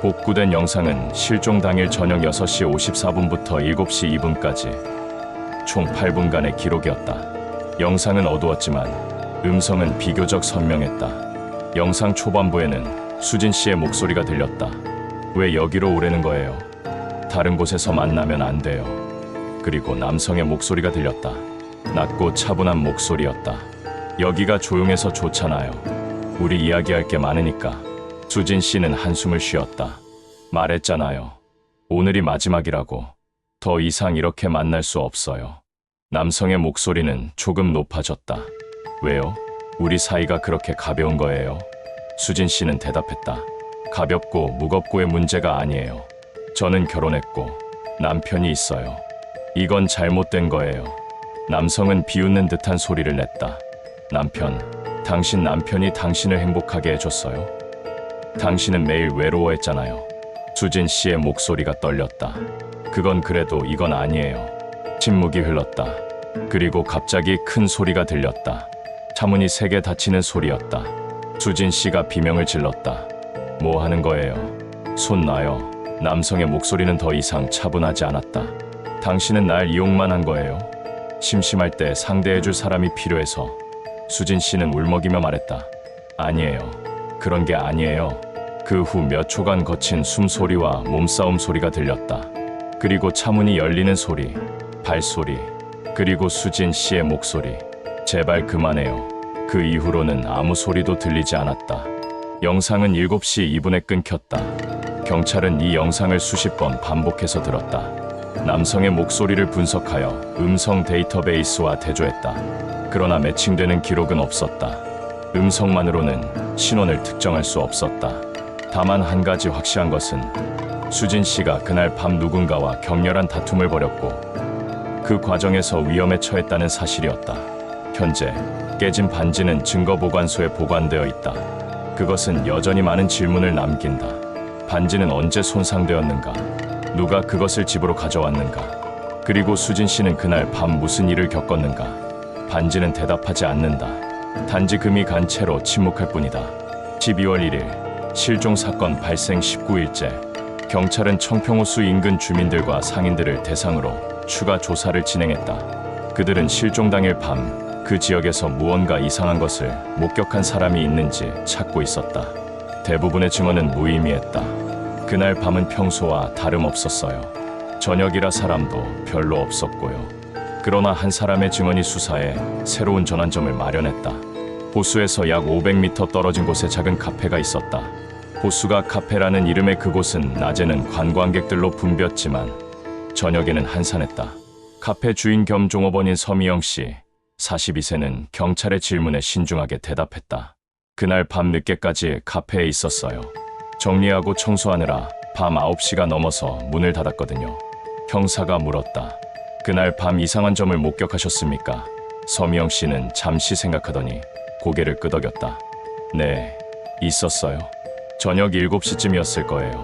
Speaker 2: 복구된 영상은 실종 당일 저녁 6시 54분부터 7시 2분까지 총 8분간의 기록이었다. 영상은 어두웠지만 음성은 비교적 선명했다. 영상 초반부에는 수진 씨의 목소리가 들렸다. 왜 여기로 오라는 거예요? 다른 곳에서 만나면 안 돼요. 그리고 남성의 목소리가 들렸다. 낮고 차분한 목소리였다. 여기가 조용해서 좋잖아요. 우리 이야기할 게 많으니까. 수진 씨는 한숨을 쉬었다. 말했잖아요. 오늘이 마지막이라고. 더 이상 이렇게 만날 수 없어요. 남성의 목소리는 조금 높아졌다. 왜요? 우리 사이가 그렇게 가벼운 거예요? 수진 씨는 대답했다. 가볍고 무겁고의 문제가 아니에요. 저는 결혼했고 남편이 있어요. 이건 잘못된 거예요. 남성은 비웃는 듯한 소리를 냈다. 남편, 당신 남편이 당신을 행복하게 해줬어요? 당신은 매일 외로워했잖아요. 수진 씨의 목소리가 떨렸다. 그건 그래도 이건 아니에요. 침묵이 흘렀다. 그리고 갑자기 큰 소리가 들렸다. 차문이 세게 닫히는 소리였다. 수진 씨가 비명을 질렀다. 뭐 하는 거예요? 손 놔요. 남성의 목소리는 더 이상 차분하지 않았다. 당신은 날 이용만 한 거예요. 심심할 때 상대해줄 사람이 필요해서. 수진 씨는 울먹이며 말했다. 아니에요. 그런 게 아니에요. 그 후 몇 초간 거친 숨소리와 몸싸움 소리가 들렸다. 그리고 차문이 열리는 소리, 발소리, 그리고 수진 씨의 목소리. 제발 그만해요. 그 이후로는 아무 소리도 들리지 않았다. 영상은 7시 2분에 끊겼다. 경찰은 이 영상을 수십 번 반복해서 들었다. 남성의 목소리를 분석하여 음성 데이터베이스와 대조했다. 그러나 매칭되는 기록은 없었다. 음성만으로는 신원을 특정할 수 없었다. 다만 한 가지 확실한 것은 수진 씨가 그날 밤 누군가와 격렬한 다툼을 벌였고 그 과정에서 위험에 처했다는 사실이었다. 현재 깨진 반지는 증거보관소에 보관되어 있다. 그것은 여전히 많은 질문을 남긴다. 반지는 언제 손상되었는가? 누가 그것을 집으로 가져왔는가? 그리고 수진 씨는 그날 밤 무슨 일을 겪었는가? 반지는 대답하지 않는다. 단지 금이 간 채로 침묵할 뿐이다. 12월 1일 실종 사건 발생 19일째 경찰은 청평호수 인근 주민들과 상인들을 대상으로 추가 조사를 진행했다. 그들은 실종 당일 밤 그 지역에서 무언가 이상한 것을 목격한 사람이 있는지 찾고 있었다. 대부분의 증언은 무의미했다. 그날 밤은 평소와 다름없었어요. 저녁이라 사람도 별로 없었고요. 그러나 한 사람의 증언이 수사에 새로운 전환점을 마련했다. 호수에서 약 500m 떨어진 곳에 작은 카페가 있었다. 호수가 카페라는 이름의 그곳은 낮에는 관광객들로 붐볐지만 저녁에는 한산했다. 카페 주인 겸 종업원인 서미영 씨, 42세는 경찰의 질문에 신중하게 대답했다. 그날 밤 늦게까지 카페에 있었어요. 정리하고 청소하느라 밤 9시가 넘어서 문을 닫았거든요. 형사가 물었다. 그날 밤 이상한 점을 목격하셨습니까? 서미영 씨는 잠시 생각하더니 고개를 끄덕였다. 네, 있었어요. 저녁 7시쯤이었을 거예요.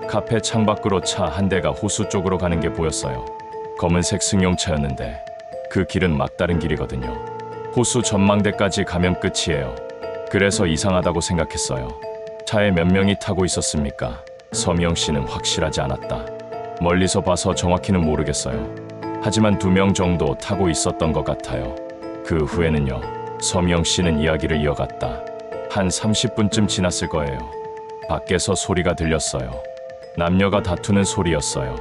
Speaker 2: 카페 창밖으로 차 한 대가 호수 쪽으로 가는 게 보였어요. 검은색 승용차였는데 그 길은 막다른 길이거든요. 호수 전망대까지 가면 끝이에요. 그래서 이상하다고 생각했어요. 차에 몇 명이 타고 있었습니까? 서미영 씨는 확실하지 않았다. 멀리서 봐서 정확히는 모르겠어요. 하지만 2명 정도 타고 있었던 것 같아요. 그 후에는요. 서미영 씨는 이야기를 이어갔다. 한 30분쯤 지났을 거예요. 밖에서 소리가 들렸어요. 남녀가 다투는 소리였어요.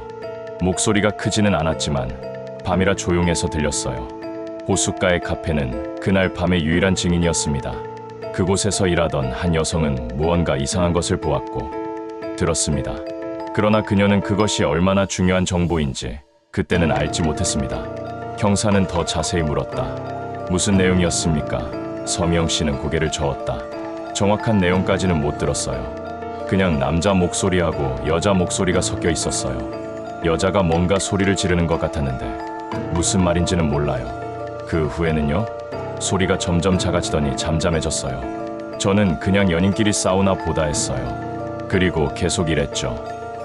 Speaker 2: 목소리가 크지는 않았지만 밤이라 조용해서 들렸어요. 호숫가의 카페는 그날 밤의 유일한 증인이었습니다. 그곳에서 일하던 한 여성은 무언가 이상한 것을 보았고 들었습니다. 그러나 그녀는 그것이 얼마나 중요한 정보인지 그때는 알지 못했습니다. 형사는 더 자세히 물었다. 무슨 내용이었습니까? 서미영 씨는 고개를 저었다. 정확한 내용까지는 못 들었어요. 그냥 남자 목소리하고 여자 목소리가 섞여 있었어요. 여자가 뭔가 소리를 지르는 것 같았는데 무슨 말인지는 몰라요. 그 후에는요. 소리가 점점 작아지더니 잠잠해졌어요. 저는 그냥 연인끼리 싸우나 보다 했어요. 그리고 계속 일했죠.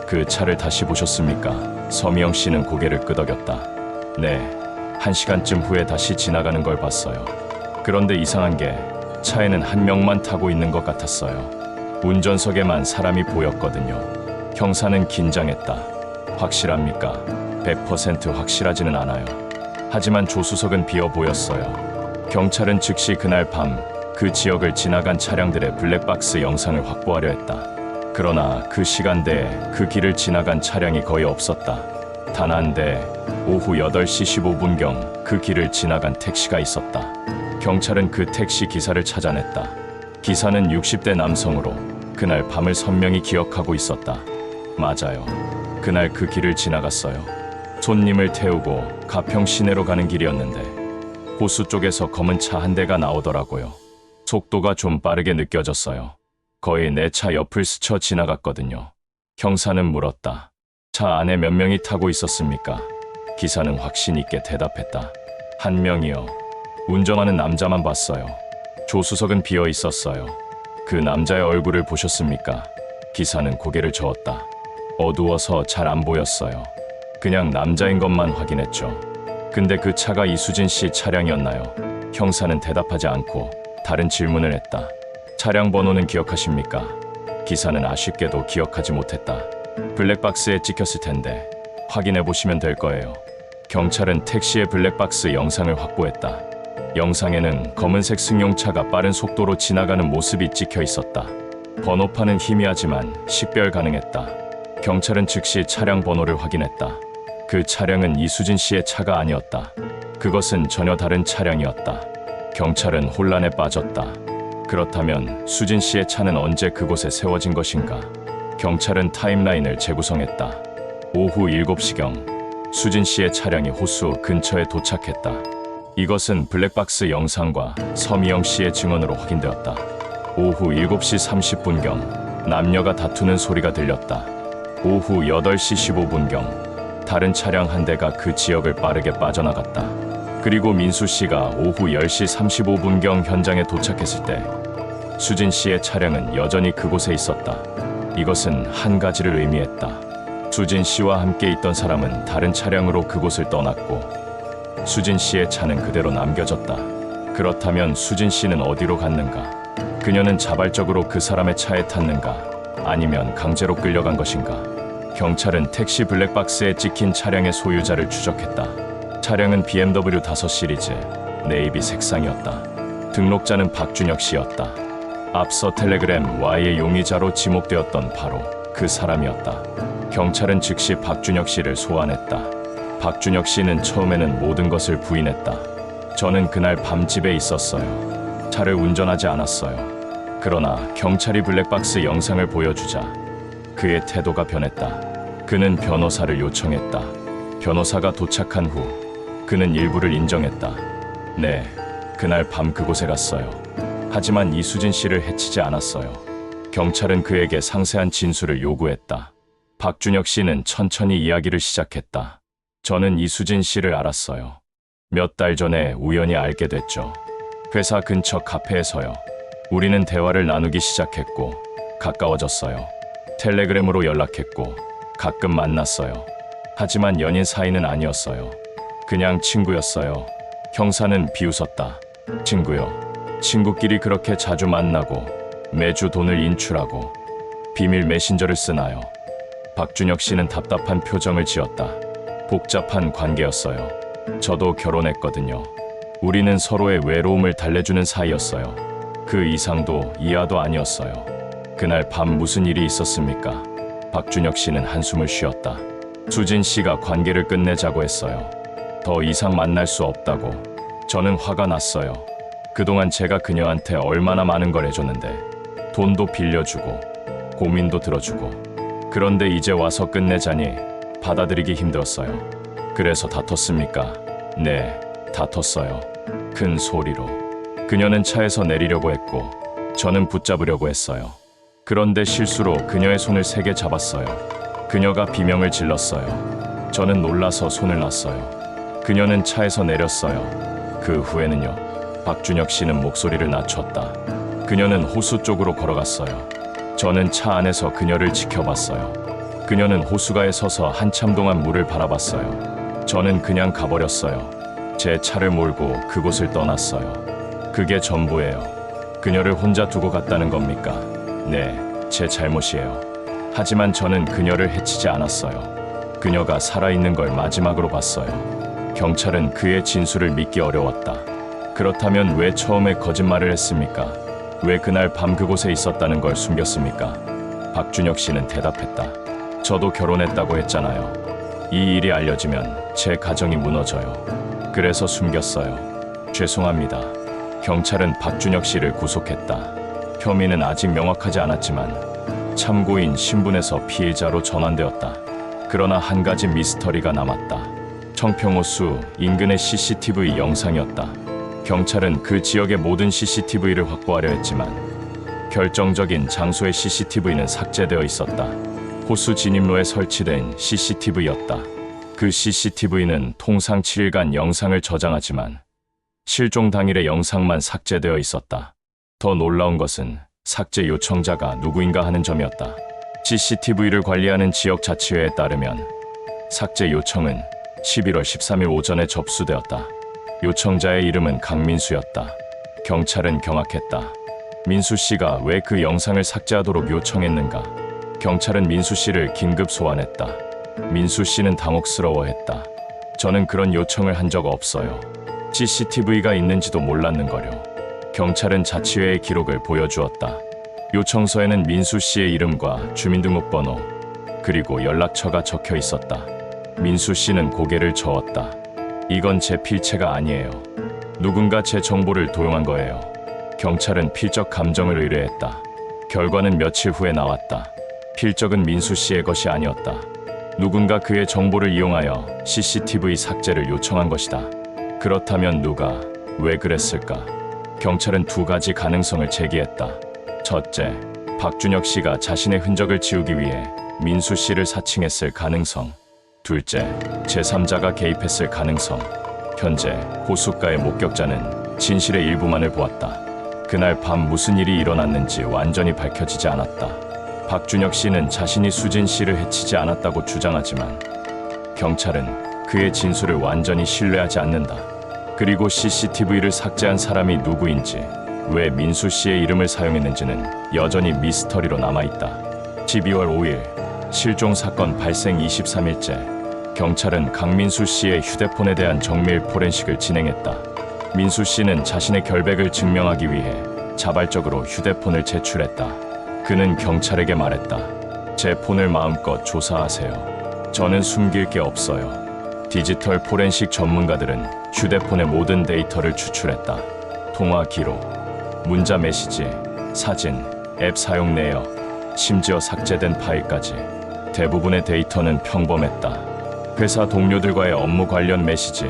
Speaker 2: 그 차를 다시 보셨습니까? 서미영 씨는 고개를 끄덕였다. 네, 1시간쯤 후에 다시 지나가는 걸 봤어요. 그런데 이상한 게 차에는 한 명만 타고 있는 것 같았어요. 운전석에만 사람이 보였거든요. 형사는 긴장했다. 확실합니까? 100% 확실하지는 않아요. 하지만 조수석은 비어 보였어요. 경찰은 즉시 그날 밤 그 지역을 지나간 차량들의 블랙박스 영상을 확보하려 했다. 그러나 그 시간대에 그 길을 지나간 차량이 거의 없었다. 단 한 대 오후 8시 15분경 그 길을 지나간 택시가 있었다. 경찰은 그 택시 기사를 찾아냈다. 기사는 60대 남성으로 그날 밤을 선명히 기억하고 있었다. 맞아요. 그날 그 길을 지나갔어요. 손님을 태우고 가평 시내로 가는 길이었는데 호수 쪽에서 검은 차 한 대가 나오더라고요. 속도가 좀 빠르게 느껴졌어요. 거의 내 차 옆을 스쳐 지나갔거든요. 형사는 물었다. 차 안에 몇 명이 타고 있었습니까? 기사는 확신 있게 대답했다. 한 명이요. 운전하는 남자만 봤어요. 조수석은 비어 있었어요. 그 남자의 얼굴을 보셨습니까? 기사는 고개를 저었다. 어두워서 잘 안 보였어요. 그냥 남자인 것만 확인했죠. 근데 그 차가 이수진 씨 차량이었나요? 형사는 대답하지 않고 다른 질문을 했다. 차량 번호는 기억하십니까? 기사는 아쉽게도 기억하지 못했다. 블랙박스에 찍혔을 텐데 확인해 보시면 될 거예요. 경찰은 택시의 블랙박스 영상을 확보했다. 영상에는 검은색 승용차가 빠른 속도로 지나가는 모습이 찍혀 있었다. 번호판은 희미하지만 식별 가능했다. 경찰은 즉시 차량 번호를 확인했다. 그 차량은 이수진 씨의 차가 아니었다. 그것은 전혀 다른 차량이었다. 경찰은 혼란에 빠졌다. 그렇다면 수진 씨의 차는 언제 그곳에 세워진 것인가? 경찰은 타임라인을 재구성했다. 오후 7시경 수진 씨의 차량이 호수 근처에 도착했다. 이것은 블랙박스 영상과 서미영 씨의 증언으로 확인되었다. 오후 7시 30분경 남녀가 다투는 소리가 들렸다. 오후 8시 15분경 다른 차량 한 대가 그 지역을 빠르게 빠져나갔다. 그리고 민수 씨가 오후 10시 35분경 현장에 도착했을 때 수진 씨의 차량은 여전히 그곳에 있었다. 이것은 한 가지를 의미했다. 수진 씨와 함께 있던 사람은 다른 차량으로 그곳을 떠났고 수진 씨의 차는 그대로 남겨졌다. 그렇다면 수진 씨는 어디로 갔는가? 그녀는 자발적으로 그 사람의 차에 탔는가? 아니면 강제로 끌려간 것인가? 경찰은 택시 블랙박스에 찍힌 차량의 소유자를 추적했다. 차량은 BMW 5 시리즈 네이비 색상이었다. 등록자는 박준혁 씨였다. 앞서 텔레그램 Y의 용의자로 지목되었던 바로 그 사람이었다. 경찰은 즉시 박준혁 씨를 소환했다. 박준혁 씨는 처음에는 모든 것을 부인했다. 저는 그날 밤 집에 있었어요. 차를 운전하지 않았어요. 그러나 경찰이 블랙박스 영상을 보여주자 그의 태도가 변했다. 그는 변호사를 요청했다. 변호사가 도착한 후 그는 일부를 인정했다. 네, 그날 밤 그곳에 갔어요. 하지만 이수진 씨를 해치지 않았어요. 경찰은 그에게 상세한 진술을 요구했다. 박준혁 씨는 천천히 이야기를 시작했다. 저는 이수진 씨를 알았어요. 몇 달 전에 우연히 알게 됐죠. 회사 근처 카페에서요. 우리는 대화를 나누기 시작했고 가까워졌어요. 텔레그램으로 연락했고 가끔 만났어요. 하지만 연인 사이는 아니었어요. 그냥 친구였어요. 형사는 비웃었다. 친구요. 친구끼리 그렇게 자주 만나고 매주 돈을 인출하고 비밀 메신저를 쓰나요? 박준혁 씨는 답답한 표정을 지었다. 복잡한 관계였어요. 저도 결혼했거든요. 우리는 서로의 외로움을 달래주는 사이였어요. 그 이상도 이하도 아니었어요. 그날 밤 무슨 일이 있었습니까? 박준혁 씨는 한숨을 쉬었다. 수진 씨가 관계를 끝내자고 했어요. 더 이상 만날 수 없다고. 저는 화가 났어요. 그동안 제가 그녀한테 얼마나 많은 걸 해줬는데 돈도 빌려주고 고민도 들어주고 그런데 이제 와서 끝내자니 받아들이기 힘들었어요. 그래서 다퉜습니까? 네, 다퉜어요. 큰 소리로. 그녀는 차에서 내리려고 했고 저는 붙잡으려고 했어요. 그런데 실수로 그녀의 손을 세게 잡았어요. 그녀가 비명을 질렀어요. 저는 놀라서 손을 놨어요. 그녀는 차에서 내렸어요. 그 후에는요. 박준혁 씨는 목소리를 낮췄다. 그녀는 호수 쪽으로 걸어갔어요. 저는 차 안에서 그녀를 지켜봤어요. 그녀는 호수가에 서서 한참 동안 물을 바라봤어요. 저는 그냥 가버렸어요. 제 차를 몰고 그곳을 떠났어요. 그게 전부예요. 그녀를 혼자 두고 갔다는 겁니까? 네, 제 잘못이에요. 하지만 저는 그녀를 해치지 않았어요. 그녀가 살아있는 걸 마지막으로 봤어요. 경찰은 그의 진술을 믿기 어려웠다. 그렇다면 왜 처음에 거짓말을 했습니까? 왜 그날 밤 그곳에 있었다는 걸 숨겼습니까? 박준혁 씨는 대답했다. 저도 결혼했다고 했잖아요. 이 일이 알려지면 제 가정이 무너져요. 그래서 숨겼어요. 죄송합니다. 경찰은 박준혁 씨를 구속했다. 혐의는 아직 명확하지 않았지만 참고인 신분에서 피해자로 전환되었다. 그러나 한 가지 미스터리가 남았다. 청평호수 인근의 CCTV 영상이었다. 경찰은 그 지역의 모든 CCTV를 확보하려 했지만 결정적인 장소의 CCTV는 삭제되어 있었다. 호수 진입로에 설치된 CCTV였다. 그 CCTV는 통상 7일간 영상을 저장하지만 실종 당일의 영상만 삭제되어 있었다. 더 놀라운 것은 삭제 요청자가 누구인가 하는 점이었다. CCTV를 관리하는 지역자치회에 따르면 삭제 요청은 11월 13일 오전에 접수되었다. 요청자의 이름은 강민수였다. 경찰은 경악했다. 민수 씨가 왜 그 영상을 삭제하도록 요청했는가? 경찰은 민수 씨를 긴급 소환했다. 민수 씨는 당혹스러워했다. 저는 그런 요청을 한 적 없어요. CCTV가 있는지도 몰랐는걸요. 경찰은 자치회의 기록을 보여주었다. 요청서에는 민수 씨의 이름과 주민등록번호 그리고 연락처가 적혀 있었다. 민수 씨는 고개를 저었다. 이건 제 필체가 아니에요. 누군가 제 정보를 도용한 거예요. 경찰은 필적 감정을 의뢰했다. 결과는 며칠 후에 나왔다. 필적은 민수 씨의 것이 아니었다. 누군가 그의 정보를 이용하여 CCTV 삭제를 요청한 것이다. 그렇다면 누가, 왜 그랬을까? 경찰은 두 가지 가능성을 제기했다. 첫째, 박준혁 씨가 자신의 흔적을 지우기 위해 민수 씨를 사칭했을 가능성. 둘째, 제3자가 개입했을 가능성. 현재 호숫가의 목격자는 진실의 일부만을 보았다. 그날 밤 무슨 일이 일어났는지 완전히 밝혀지지 않았다. 박준혁 씨는 자신이 수진 씨를 해치지 않았다고 주장하지만 경찰은 그의 진술을 완전히 신뢰하지 않는다. 그리고 CCTV를 삭제한 사람이 누구인지, 왜 민수 씨의 이름을 사용했는지는 여전히 미스터리로 남아있다. 12월 5일 실종 사건 발생 23일째 경찰은 강민수 씨의 휴대폰에 대한 정밀 포렌식을 진행했다. 민수 씨는 자신의 결백을 증명하기 위해 자발적으로 휴대폰을 제출했다. 그는 경찰에게 말했다. 제 폰을 마음껏 조사하세요. 저는 숨길 게 없어요. 디지털 포렌식 전문가들은 휴대폰의 모든 데이터를 추출했다. 통화 기록, 문자 메시지, 사진, 앱 사용 내역, 심지어 삭제된 파일까지. 대부분의 데이터는 평범했다. 회사 동료들과의 업무 관련 메시지,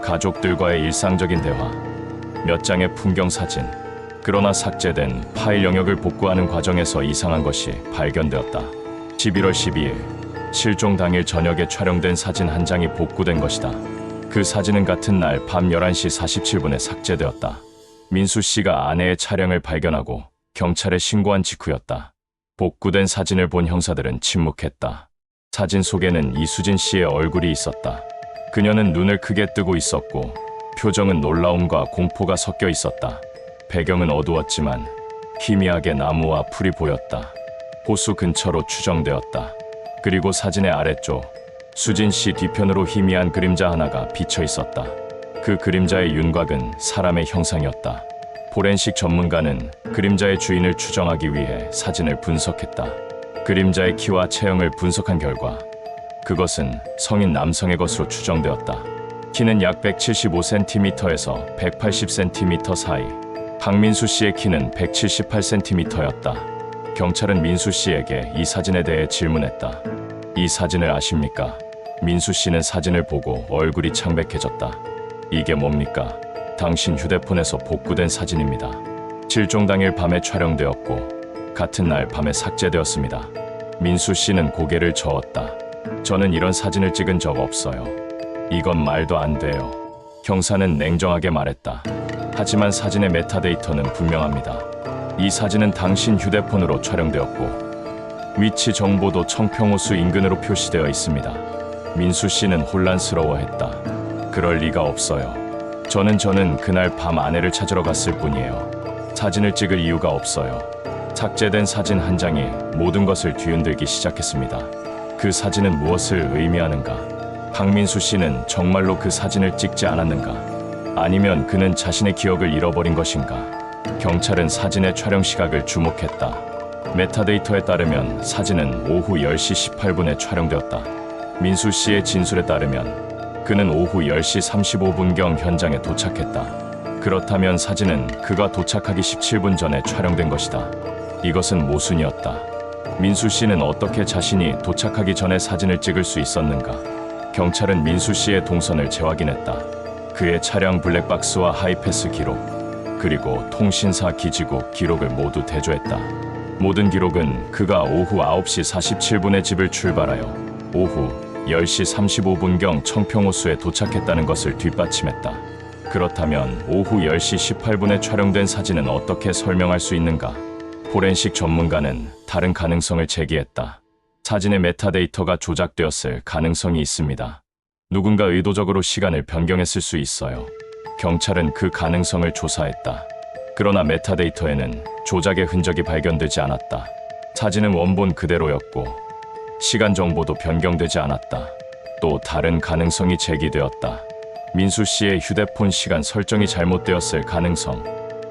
Speaker 2: 가족들과의 일상적인 대화, 몇 장의 풍경 사진. 그러나 삭제된 파일 영역을 복구하는 과정에서 이상한 것이 발견되었다. 11월 12일 실종 당일 저녁에 촬영된 사진 한 장이 복구된 것이다. 그 사진은 같은 날 밤 11시 47분에 삭제되었다. 민수 씨가 아내의 차량을 발견하고 경찰에 신고한 직후였다. 복구된 사진을 본 형사들은 침묵했다. 사진 속에는 이수진 씨의 얼굴이 있었다. 그녀는 눈을 크게 뜨고 있었고 표정은 놀라움과 공포가 섞여 있었다. 배경은 어두웠지만 희미하게 나무와 풀이 보였다. 호수 근처로 추정되었다. 그리고 사진의 아래쪽, 수진 씨 뒤편으로 희미한 그림자 하나가 비쳐 있었다. 그 그림자의 윤곽은 사람의 형상이었다. 포렌식 전문가는 그림자의 주인을 추정하기 위해 사진을 분석했다. 그림자의 키와 체형을 분석한 결과 그것은 성인 남성의 것으로 추정되었다. 키는 약 175cm에서 180cm 사이. 강민수 씨의 키는 178cm였다. 경찰은 민수 씨에게 이 사진에 대해 질문했다. 이 사진을 아십니까? 민수 씨는 사진을 보고 얼굴이 창백해졌다. 이게 뭡니까? 당신 휴대폰에서 복구된 사진입니다. 실종 당일 밤에 촬영되었고 같은 날 밤에 삭제되었습니다. 민수 씨는 고개를 저었다. 저는 이런 사진을 찍은 적 없어요. 이건 말도 안 돼요. 형사는 냉정하게 말했다. 하지만 사진의 메타데이터는 분명합니다. 이 사진은 당신 휴대폰으로 촬영되었고 위치 정보도 청평호수 인근으로 표시되어 있습니다. 민수 씨는 혼란스러워했다. 그럴 리가 없어요. 저는 그날 밤 아내를 찾으러 갔을 뿐이에요. 사진을 찍을 이유가 없어요. 삭제된 사진 한 장이 모든 것을 뒤흔들기 시작했습니다. 그 사진은 무엇을 의미하는가? 강민수 씨는 정말로 그 사진을 찍지 않았는가? 아니면 그는 자신의 기억을 잃어버린 것인가? 경찰은 사진의 촬영 시각을 주목했다. 메타데이터에 따르면 사진은 오후 10시 18분에 촬영되었다. 민수 씨의 진술에 따르면 그는 오후 10시 35분경 현장에 도착했다. 그렇다면 사진은 그가 도착하기 17분 전에 촬영된 것이다. 이것은 모순이었다. 민수 씨는 어떻게 자신이 도착하기 전에 사진을 찍을 수 있었는가? 경찰은 민수 씨의 동선을 재확인했다. 그의 차량 블랙박스와 하이패스 기록, 그리고 통신사 기지국 기록을 모두 대조했다. 모든 기록은 그가 오후 9시 47분에 집을 출발하여 오후 10시 35분경 청평호수에 도착했다는 것을 뒷받침했다. 그렇다면 오후 10시 18분에 촬영된 사진은 어떻게 설명할 수 있는가? 포렌식 전문가는 다른 가능성을 제기했다. 사진의 메타데이터가 조작되었을 가능성이 있습니다. 누군가 의도적으로 시간을 변경했을 수 있어요. 경찰은 그 가능성을 조사했다. 그러나 메타데이터에는 조작의 흔적이 발견되지 않았다. 사진은 원본 그대로였고 시간 정보도 변경되지 않았다. 또 다른 가능성이 제기되었다. 민수 씨의 휴대폰 시간 설정이 잘못되었을 가능성.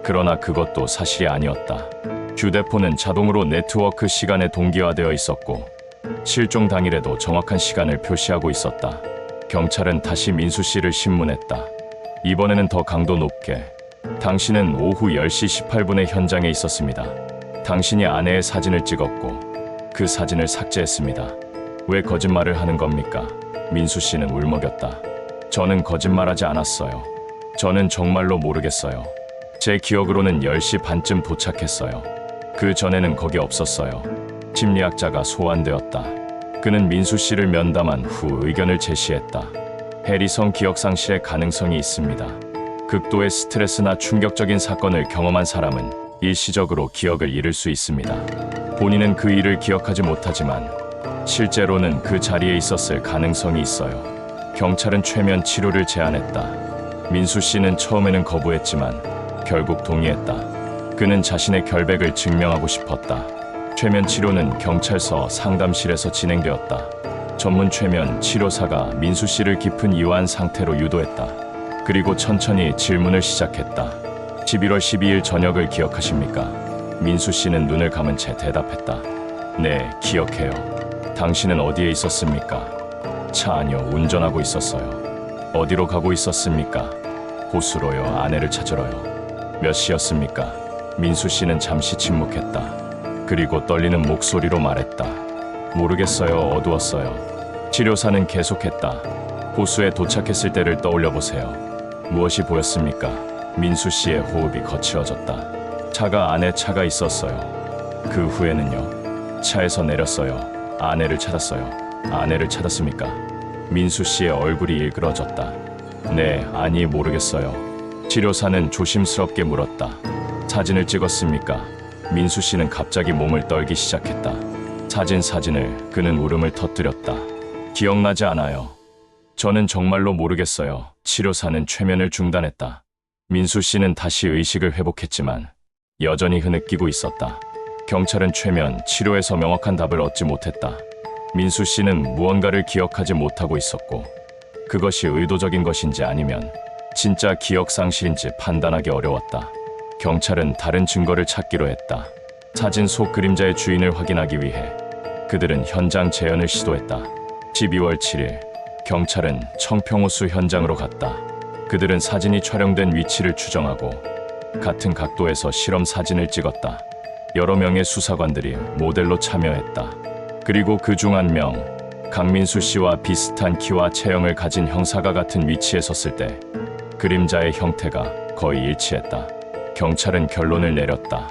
Speaker 2: 그러나 그것도 사실이 아니었다. 휴대폰은 자동으로 네트워크 시간에 동기화되어 있었고 실종 당일에도 정확한 시간을 표시하고 있었다. 경찰은 다시 민수 씨를 신문했다. 이번에는 더 강도 높게. 당신은 오후 10시 18분에 현장에 있었습니다. 당신이 아내의 사진을 찍었고 그 사진을 삭제했습니다. 왜 거짓말을 하는 겁니까? 민수 씨는 울먹였다. 저는 거짓말하지 않았어요. 저는 정말로 모르겠어요. 제 기억으로는 10시 반쯤 도착했어요. 그 전에는 거기 없었어요. 심리학자가 소환되었다. 그는 민수 씨를 면담한 후 의견을 제시했다. 해리성 기억상실의 가능성이 있습니다. 극도의 스트레스나 충격적인 사건을 경험한 사람은 일시적으로 기억을 잃을 수 있습니다. 본인은 그 일을 기억하지 못하지만 실제로는 그 자리에 있었을 가능성이 있어요. 경찰은 최면 치료를 제안했다. 민수 씨는 처음에는 거부했지만 결국 동의했다. 그는 자신의 결백을 증명하고 싶었다. 최면 치료는 경찰서 상담실에서 진행되었다. 전문 최면 치료사가 민수 씨를 깊은 이완 상태로 유도했다. 그리고 천천히 질문을 시작했다. 11월 12일 저녁을 기억하십니까? 민수 씨는 눈을 감은 채 대답했다. 네, 기억해요. 당신은 어디에 있었습니까? 차 안이요, 운전하고 있었어요. 어디로 가고 있었습니까? 호수로요, 아내를 찾으러요. 몇 시였습니까? 민수 씨는 잠시 침묵했다. 그리고 떨리는 목소리로 말했다. 모르겠어요, 어두웠어요. 치료사는 계속했다. 호수에 도착했을 때를 떠올려 보세요. 무엇이 보였습니까? 민수 씨의 호흡이 거칠어졌다. 차가 안에 차가 있었어요. 그 후에는요? 차에서 내렸어요. 아내를 찾았어요. 아내를 찾았습니까? 민수 씨의 얼굴이 일그러졌다. 네, 아니 모르겠어요. 치료사는 조심스럽게 물었다. 사진을 찍었습니까? 민수 씨는 갑자기 몸을 떨기 시작했다. 사진을 그는 울음을 터뜨렸다. 기억나지 않아요. 저는 정말로 모르겠어요. 치료사는 최면을 중단했다. 민수 씨는 다시 의식을 회복했지만 여전히 흐느끼고 있었다. 경찰은 최면 치료에서 명확한 답을 얻지 못했다. 민수 씨는 무언가를 기억하지 못하고 있었고 그것이 의도적인 것인지 아니면 진짜 기억 상실인지 판단하기 어려웠다. 경찰은 다른 증거를 찾기로 했다. 사진 속 그림자의 주인을 확인하기 위해 그들은 현장 재현을 시도했다. 12월 7일 경찰은 청평호수 현장으로 갔다. 그들은 사진이 촬영된 위치를 추정하고 같은 각도에서 실험 사진을 찍었다. 여러 명의 수사관들이 모델로 참여했다. 그리고 그 중 한 명, 강민수 씨와 비슷한 키와 체형을 가진 형사가 같은 위치에 섰을 때 그림자의 형태가 거의 일치했다. 경찰은 결론을 내렸다.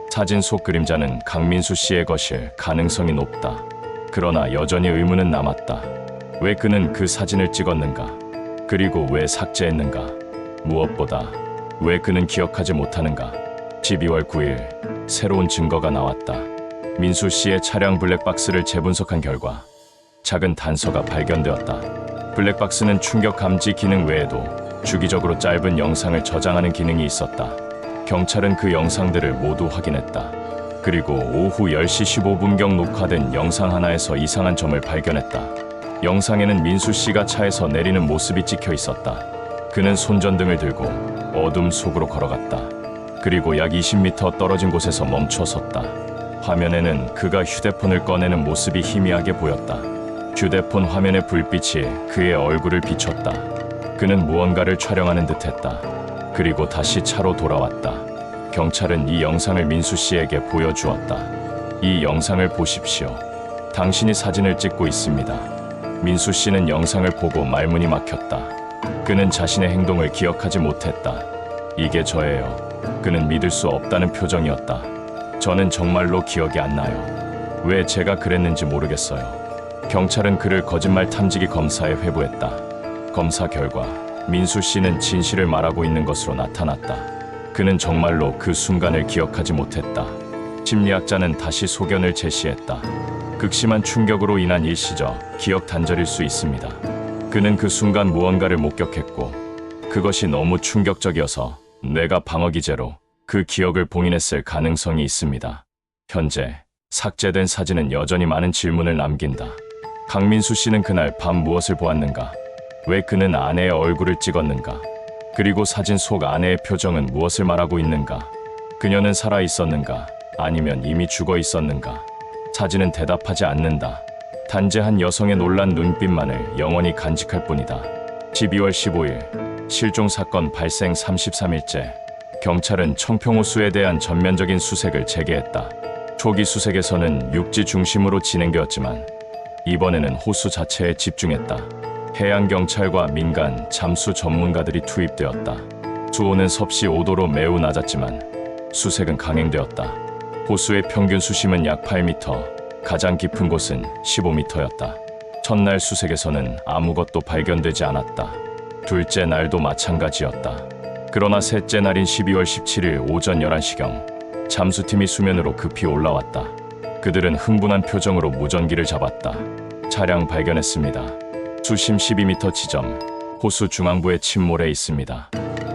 Speaker 2: 사진 속 그림자는 강민수 씨의 것일 가능성이 높다. 그러나 여전히 의문은 남았다. 왜 그는 그 사진을 찍었는가? 그리고 왜 삭제했는가? 무엇보다 왜 그는 기억하지 못하는가? 12월 9일 새로운 증거가 나왔다. 민수 씨의 차량 블랙박스를 재분석한 결과 작은 단서가 발견되었다. 블랙박스는 충격 감지 기능 외에도 주기적으로 짧은 영상을 저장하는 기능이 있었다. 경찰은 그 영상들을 모두 확인했다. 그리고 오후 10시 15분경 녹화된 영상 하나에서 이상한 점을 발견했다. 영상에는 민수 씨가 차에서 내리는 모습이 찍혀 있었다. 그는 손전등을 들고 어둠 속으로 걸어갔다. 그리고 약 20m 떨어진 곳에서 멈춰 섰다. 화면에는 그가 휴대폰을 꺼내는 모습이 희미하게 보였다. 휴대폰 화면의 불빛이 그의 얼굴을 비췄다. 그는 무언가를 촬영하는 듯했다. 그리고 다시 차로 돌아왔다. 경찰은 이 영상을 민수 씨에게 보여주었다. 이 영상을 보십시오. 당신이 사진을 찍고 있습니다. 민수 씨는 영상을 보고 말문이 막혔다. 그는 자신의 행동을 기억하지 못했다. 이게 저예요. 그는 믿을 수 없다는 표정이었다. 저는 정말로 기억이 안 나요. 왜 제가 그랬는지 모르겠어요. 경찰은 그를 거짓말 탐지기 검사에 회부했다. 검사 결과 민수 씨는 진실을 말하고 있는 것으로 나타났다. 그는 정말로 그 순간을 기억하지 못했다. 심리학자는 다시 소견을 제시했다. 극심한 충격으로 인한 일시적 기억 단절일 수 있습니다. 그는 그 순간 무언가를 목격했고 그것이 너무 충격적이어서 뇌가 방어 기제로 그 기억을 봉인했을 가능성이 있습니다. 현재 삭제된 사진은 여전히 많은 질문을 남긴다. 강민수 씨는 그날 밤 무엇을 보았는가? 왜 그는 아내의 얼굴을 찍었는가? 그리고 사진 속 아내의 표정은 무엇을 말하고 있는가? 그녀는 살아 있었는가? 아니면 이미 죽어 있었는가? 사진은 대답하지 않는다. 단지 한 여성의 놀란 눈빛만을 영원히 간직할 뿐이다. 12월 15일 실종 사건 발생 33일째 경찰은 청평호수에 대한 전면적인 수색을 재개했다. 초기 수색에서는 육지 중심으로 진행되었지만 이번에는 호수 자체에 집중했다. 해양경찰과 민간, 잠수 전문가들이 투입되었다. 수온은 섭씨 5도로 매우 낮았지만 수색은 강행되었다. 호수의 평균 수심은 약 8m, 가장 깊은 곳은 15m였다. 첫날 수색에서는 아무것도 발견되지 않았다. 둘째 날도 마찬가지였다. 그러나 셋째 날인 12월 17일 오전 11시경 잠수팀이 수면으로 급히 올라왔다. 그들은 흥분한 표정으로 무전기를 잡았다. 차량 발견했습니다. 수심 12m 지점, 호수 중앙부의 침몰에 있습니다.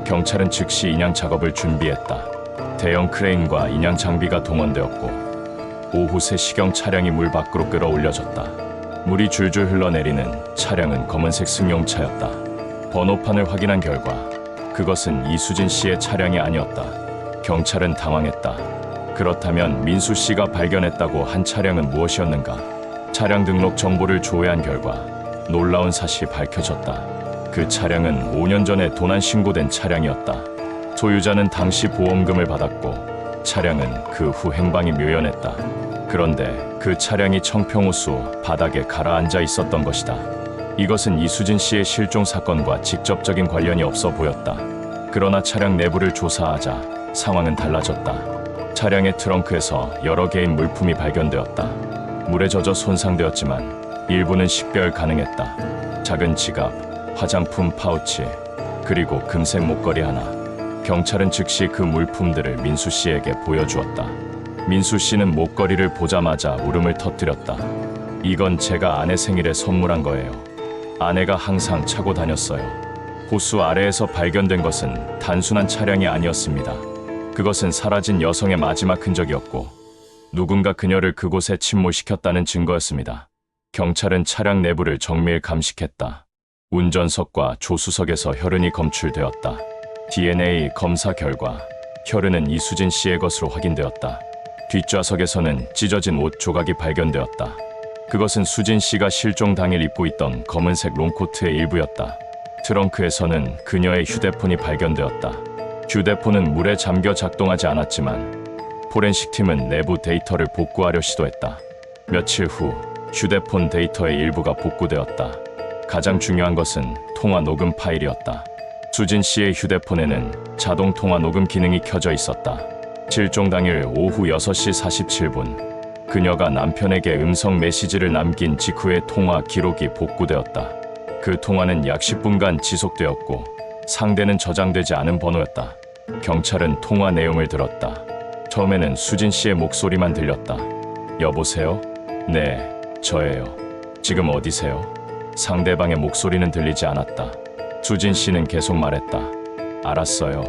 Speaker 2: 경찰은 즉시 인양 작업을 준비했다. 대형 크레인과 인양 장비가 동원되었고 오후 3시경 차량이 물 밖으로 끌어올려졌다. 물이 줄줄 흘러내리는 차량은 검은색 승용차였다. 번호판을 확인한 결과 그것은 이수진 씨의 차량이 아니었다. 경찰은 당황했다. 그렇다면 민수 씨가 발견했다고 한 차량은 무엇이었는가? 차량 등록 정보를 조회한 결과 놀라운 사실이 밝혀졌다. 그 차량은 5년 전에 도난 신고된 차량이었다. 소유자는 당시 보험금을 받았고 차량은 그 후 행방이 묘연했다. 그런데 그 차량이 청평호수 바닥에 가라앉아 있었던 것이다. 이것은 이수진 씨의 실종 사건과 직접적인 관련이 없어 보였다. 그러나 차량 내부를 조사하자 상황은 달라졌다. 차량의 트렁크에서 여러 개의 물품이 발견되었다. 물에 젖어 손상되었지만 일부는 식별 가능했다. 작은 지갑, 화장품 파우치, 그리고 금색 목걸이 하나. 경찰은 즉시 그 물품들을 민수 씨에게 보여주었다. 민수 씨는 목걸이를 보자마자 울음을 터뜨렸다. 이건 제가 아내 생일에 선물한 거예요. 아내가 항상 차고 다녔어요. 호수 아래에서 발견된 것은 단순한 차량이 아니었습니다. 그것은 사라진 여성의 마지막 흔적이었고 누군가 그녀를 그곳에 침몰시켰다는 증거였습니다. 경찰은 차량 내부를 정밀 감식했다. 운전석과 조수석에서 혈흔이 검출되었다. DNA 검사 결과 혈흔은 이수진 씨의 것으로 확인되었다. 뒷좌석에서는 찢어진 옷 조각이 발견되었다. 그것은 수진 씨가 실종 당일 입고 있던 검은색 롱코트의 일부였다. 트렁크에서는 그녀의 휴대폰이 발견되었다. 휴대폰은 물에 잠겨 작동하지 않았지만 포렌식 팀은 내부 데이터를 복구하려 시도했다. 며칠 후 휴대폰 데이터의 일부가 복구되었다. 가장 중요한 것은 통화 녹음 파일이었다. 수진 씨의 휴대폰에는 자동 통화 녹음 기능이 켜져 있었다. 실종 당일 오후 6시 47분 그녀가 남편에게 음성 메시지를 남긴 직후의 통화 기록이 복구되었다. 그 통화는 약 10분간 지속되었고 상대는 저장되지 않은 번호였다. 경찰은 통화 내용을 들었다. 처음에는 수진 씨의 목소리만 들렸다. 여보세요? 네, 저예요. 지금 어디세요? 상대방의 목소리는 들리지 않았다. 수진 씨는 계속 말했다. 알았어요.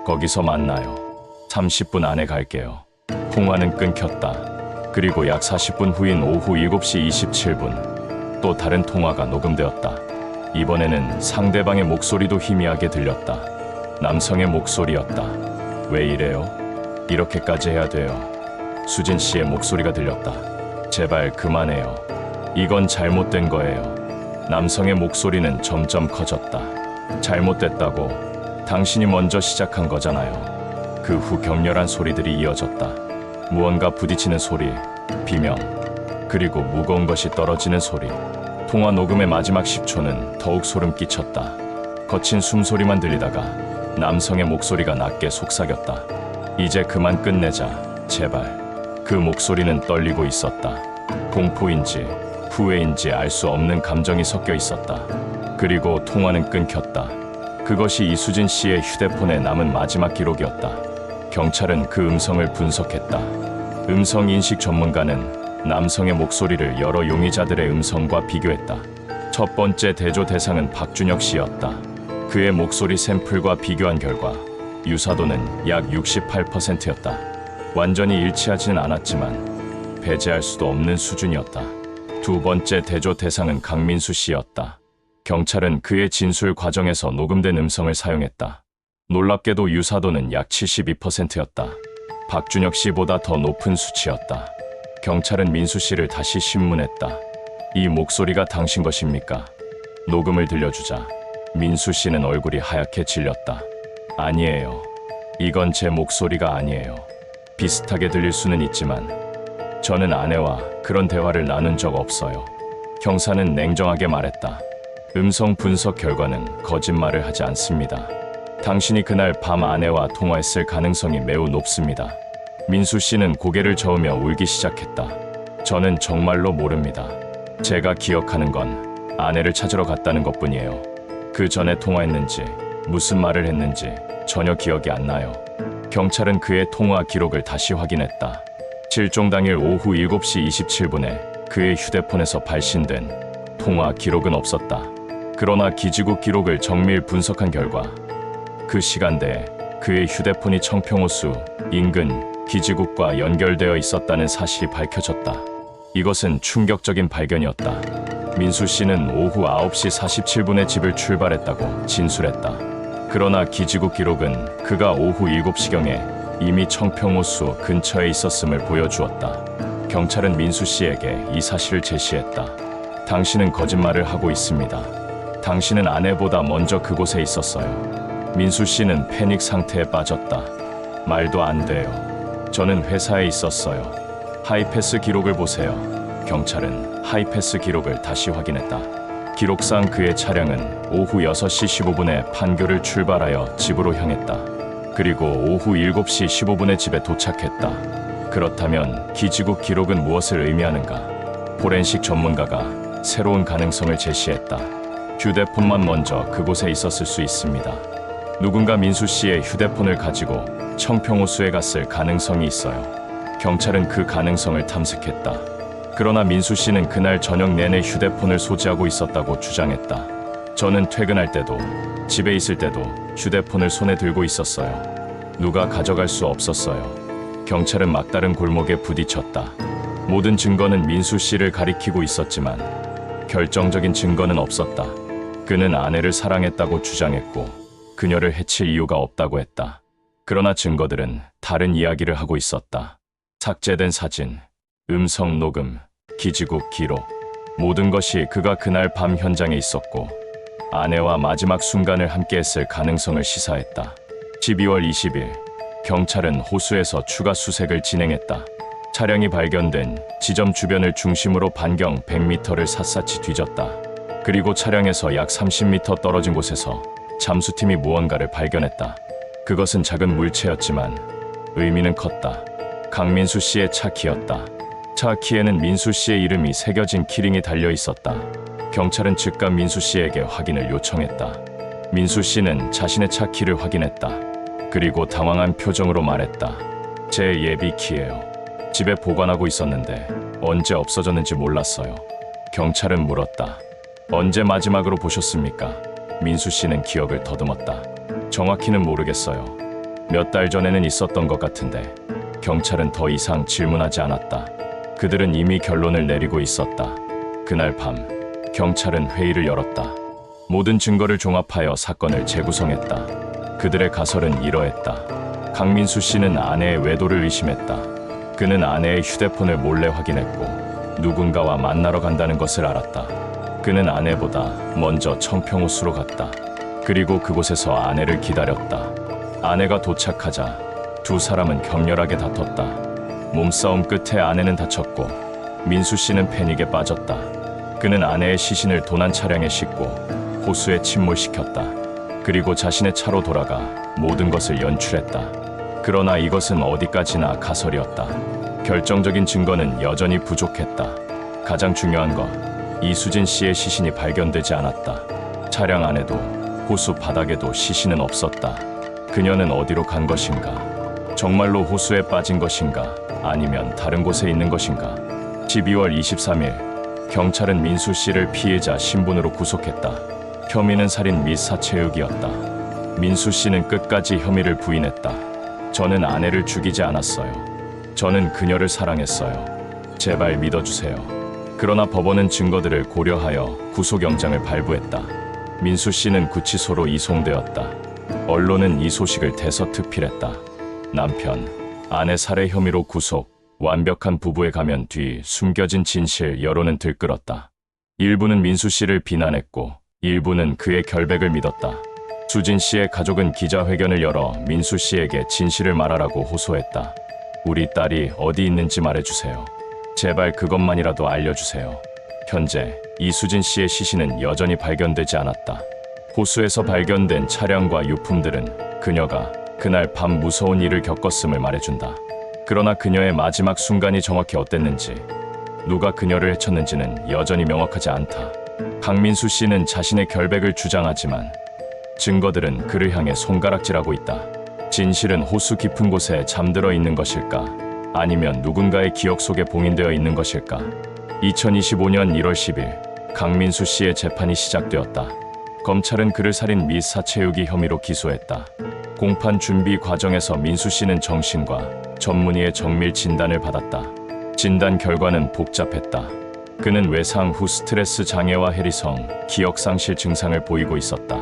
Speaker 2: 거기서 만나요. 30분 안에 갈게요. 통화는 끊겼다. 그리고 약 40분 후인 오후 7시 27분 또 다른 통화가 녹음되었다. 이번에는 상대방의 목소리도 희미하게 들렸다. 남성의 목소리였다. 왜 이래요? 이렇게까지 해야 돼요. 수진 씨의 목소리가 들렸다. 제발 그만해요. 이건 잘못된 거예요. 남성의 목소리는 점점 커졌다. 잘못됐다고 당신이 먼저 시작한 거잖아요. 그 후 격렬한 소리들이 이어졌다. 무언가 부딪히는 소리, 비명, 그리고 무거운 것이 떨어지는 소리. 통화 녹음의 마지막 10초는 더욱 소름 끼쳤다. 거친 숨소리만 들리다가 남성의 목소리가 낮게 속삭였다. 이제 그만 끝내자, 제발. 그 목소리는 떨리고 있었다. 공포인지 후회인지 알 수 없는 감정이 섞여 있었다. 그리고 통화는 끊겼다. 그것이 이수진 씨의 휴대폰에 남은 마지막 기록이었다. 경찰은 그 음성을 분석했다. 음성 인식 전문가는 남성의 목소리를 여러 용의자들의 음성과 비교했다. 첫 번째 대조 대상은 박준혁 씨였다. 그의 목소리 샘플과 비교한 결과 유사도는 약 68%였다. 완전히 일치하지는 않았지만 배제할 수도 없는 수준이었다. 두 번째 대조 대상은 강민수 씨였다. 경찰은 그의 진술 과정에서 녹음된 음성을 사용했다. 놀랍게도 유사도는 약 72%였다. 박준혁 씨보다 더 높은 수치였다. 경찰은 민수 씨를 다시 신문했다. 이 목소리가 당신 것입니까? 녹음을 들려주자 민수 씨는 얼굴이 하얗게 질렸다. 아니에요. 이건 제 목소리가 아니에요. 비슷하게 들릴 수는 있지만 저는 아내와 그런 대화를 나눈 적 없어요. 형사는 냉정하게 말했다. 음성 분석 결과는 거짓말을 하지 않습니다. 당신이 그날 밤 아내와 통화했을 가능성이 매우 높습니다. 민수 씨는 고개를 저으며 울기 시작했다. 저는 정말로 모릅니다. 제가 기억하는 건 아내를 찾으러 갔다는 것뿐이에요. 그 전에 통화했는지 무슨 말을 했는지 전혀 기억이 안 나요. 경찰은 그의 통화 기록을 다시 확인했다. 실종 당일 오후 7시 27분에 그의 휴대폰에서 발신된 통화 기록은 없었다. 그러나 기지국 기록을 정밀 분석한 결과 그 시간대에 그의 휴대폰이 청평호수 인근 기지국과 연결되어 있었다는 사실이 밝혀졌다. 이것은 충격적인 발견이었다. 민수 씨는 오후 9시 47분에 집을 출발했다고 진술했다. 그러나 기지국 기록은 그가 오후 7시경에 이미 청평호수 근처에 있었음을 보여주었다. 경찰은 민수 씨에게 이 사실을 제시했다. 당신은 거짓말을 하고 있습니다. 당신은 아내보다 먼저 그곳에 있었어요. 민수 씨는 패닉 상태에 빠졌다. 말도 안 돼요. 저는 회사에 있었어요. 하이패스 기록을 보세요. 경찰은 하이패스 기록을 다시 확인했다. 기록상 그의 차량은 오후 6시 15분에 판교를 출발하여 집으로 향했다. 그리고 오후 7시 15분에 집에 도착했다. 그렇다면 기지국 기록은 무엇을 의미하는가? 포렌식 전문가가 새로운 가능성을 제시했다. 휴대폰만 먼저 그곳에 있었을 수 있습니다. 누군가 민수 씨의 휴대폰을 가지고 청평호수에 갔을 가능성이 있어요. 경찰은 그 가능성을 탐색했다. 그러나 민수 씨는 그날 저녁 내내 휴대폰을 소지하고 있었다고 주장했다. 저는 퇴근할 때도 집에 있을 때도 휴대폰을 손에 들고 있었어요. 누가 가져갈 수 없었어요. 경찰은 막다른 골목에 부딪혔다. 모든 증거는 민수 씨를 가리키고 있었지만 결정적인 증거는 없었다. 그는 아내를 사랑했다고 주장했고 그녀를 해칠 이유가 없다고 했다. 그러나 증거들은 다른 이야기를 하고 있었다. 삭제된 사진, 음성 녹음, 기지국 기록, 모든 것이 그가 그날 밤 현장에 있었고 아내와 마지막 순간을 함께했을 가능성을 시사했다. 12월 20일, 경찰은 호수에서 추가 수색을 진행했다. 차량이 발견된 지점 주변을 중심으로 반경 100m를 샅샅이 뒤졌다. 그리고 차량에서 약 30m 떨어진 곳에서 잠수팀이 무언가를 발견했다. 그것은 작은 물체였지만 의미는 컸다. 강민수 씨의 차 키였다. 차 키에는 민수 씨의 이름이 새겨진 키링이 달려 있었다. 경찰은 즉각 민수 씨에게 확인을 요청했다. 민수 씨는 자신의 차 키를 확인했다. 그리고 당황한 표정으로 말했다. 제 예비 키예요. 집에 보관하고 있었는데 언제 없어졌는지 몰랐어요. 경찰은 물었다. 언제 마지막으로 보셨습니까? 민수 씨는 기억을 더듬었다. 정확히는 모르겠어요. 몇 달 전에는 있었던 것 같은데. 경찰은 더 이상 질문하지 않았다. 그들은 이미 결론을 내리고 있었다. 그날 밤, 경찰은 회의를 열었다. 모든 증거를 종합하여 사건을 재구성했다. 그들의 가설은 이러했다. 강민수 씨는 아내의 외도를 의심했다. 그는 아내의 휴대폰을 몰래 확인했고 누군가와 만나러 간다는 것을 알았다. 그는 아내보다 먼저 청평호수로 갔다. 그리고 그곳에서 아내를 기다렸다. 아내가 도착하자 두 사람은 격렬하게 다퉜다. 몸싸움 끝에 아내는 다쳤고 민수 씨는 패닉에 빠졌다. 그는 아내의 시신을 도난 차량에 싣고 호수에 침몰시켰다. 그리고 자신의 차로 돌아가 모든 것을 연출했다. 그러나 이것은 어디까지나 가설이었다. 결정적인 증거는 여전히 부족했다. 가장 중요한 것, 이수진 씨의 시신이 발견되지 않았다. 차량 안에도 호수 바닥에도 시신은 없었다. 그녀는 어디로 간 것인가? 정말로 호수에 빠진 것인가? 아니면 다른 곳에 있는 것인가? 12월 23일, 경찰은 민수 씨를 피해자 신분으로 구속했다. 혐의는 살인 및 사체유기였다. 민수 씨는 끝까지 혐의를 부인했다. 저는 아내를 죽이지 않았어요. 저는 그녀를 사랑했어요. 제발 믿어주세요. 그러나 법원은 증거들을 고려하여 구속영장을 발부했다. 민수 씨는 구치소로 이송되었다. 언론은 이 소식을 대서특필했다. 남편, 아내 살해 혐의로 구속, 완벽한 부부의 가면 뒤 숨겨진 진실 여론은 들끓었다. 일부는 민수 씨를 비난했고 일부는 그의 결백을 믿었다. 수진 씨의 가족은 기자회견을 열어 민수 씨에게 진실을 말하라고 호소했다. 우리 딸이 어디 있는지 말해주세요. 제발 그것만이라도 알려주세요. 현재 이수진 씨의 시신은 여전히 발견되지 않았다. 호수에서 발견된 차량과 유품들은 그녀가 그날 밤 무서운 일을 겪었음을 말해준다. 그러나 그녀의 마지막 순간이 정확히 어땠는지, 누가 그녀를 해쳤는지는 여전히 명확하지 않다. 강민수 씨는 자신의 결백을 주장하지만 증거들은 그를 향해 손가락질하고 있다. 진실은 호수 깊은 곳에 잠들어 있는 것일까? 아니면 누군가의 기억 속에 봉인되어 있는 것일까? 2025년 1월 10일 강민수 씨의 재판이 시작되었다. 검찰은 그를 살인 및 사체유기 혐의로 기소했다. 공판 준비 과정에서 민수 씨는 정신과 전문의의 정밀 진단을 받았다. 진단 결과는 복잡했다. 그는 외상 후 스트레스 장애와 해리성, 기억상실 증상을 보이고 있었다.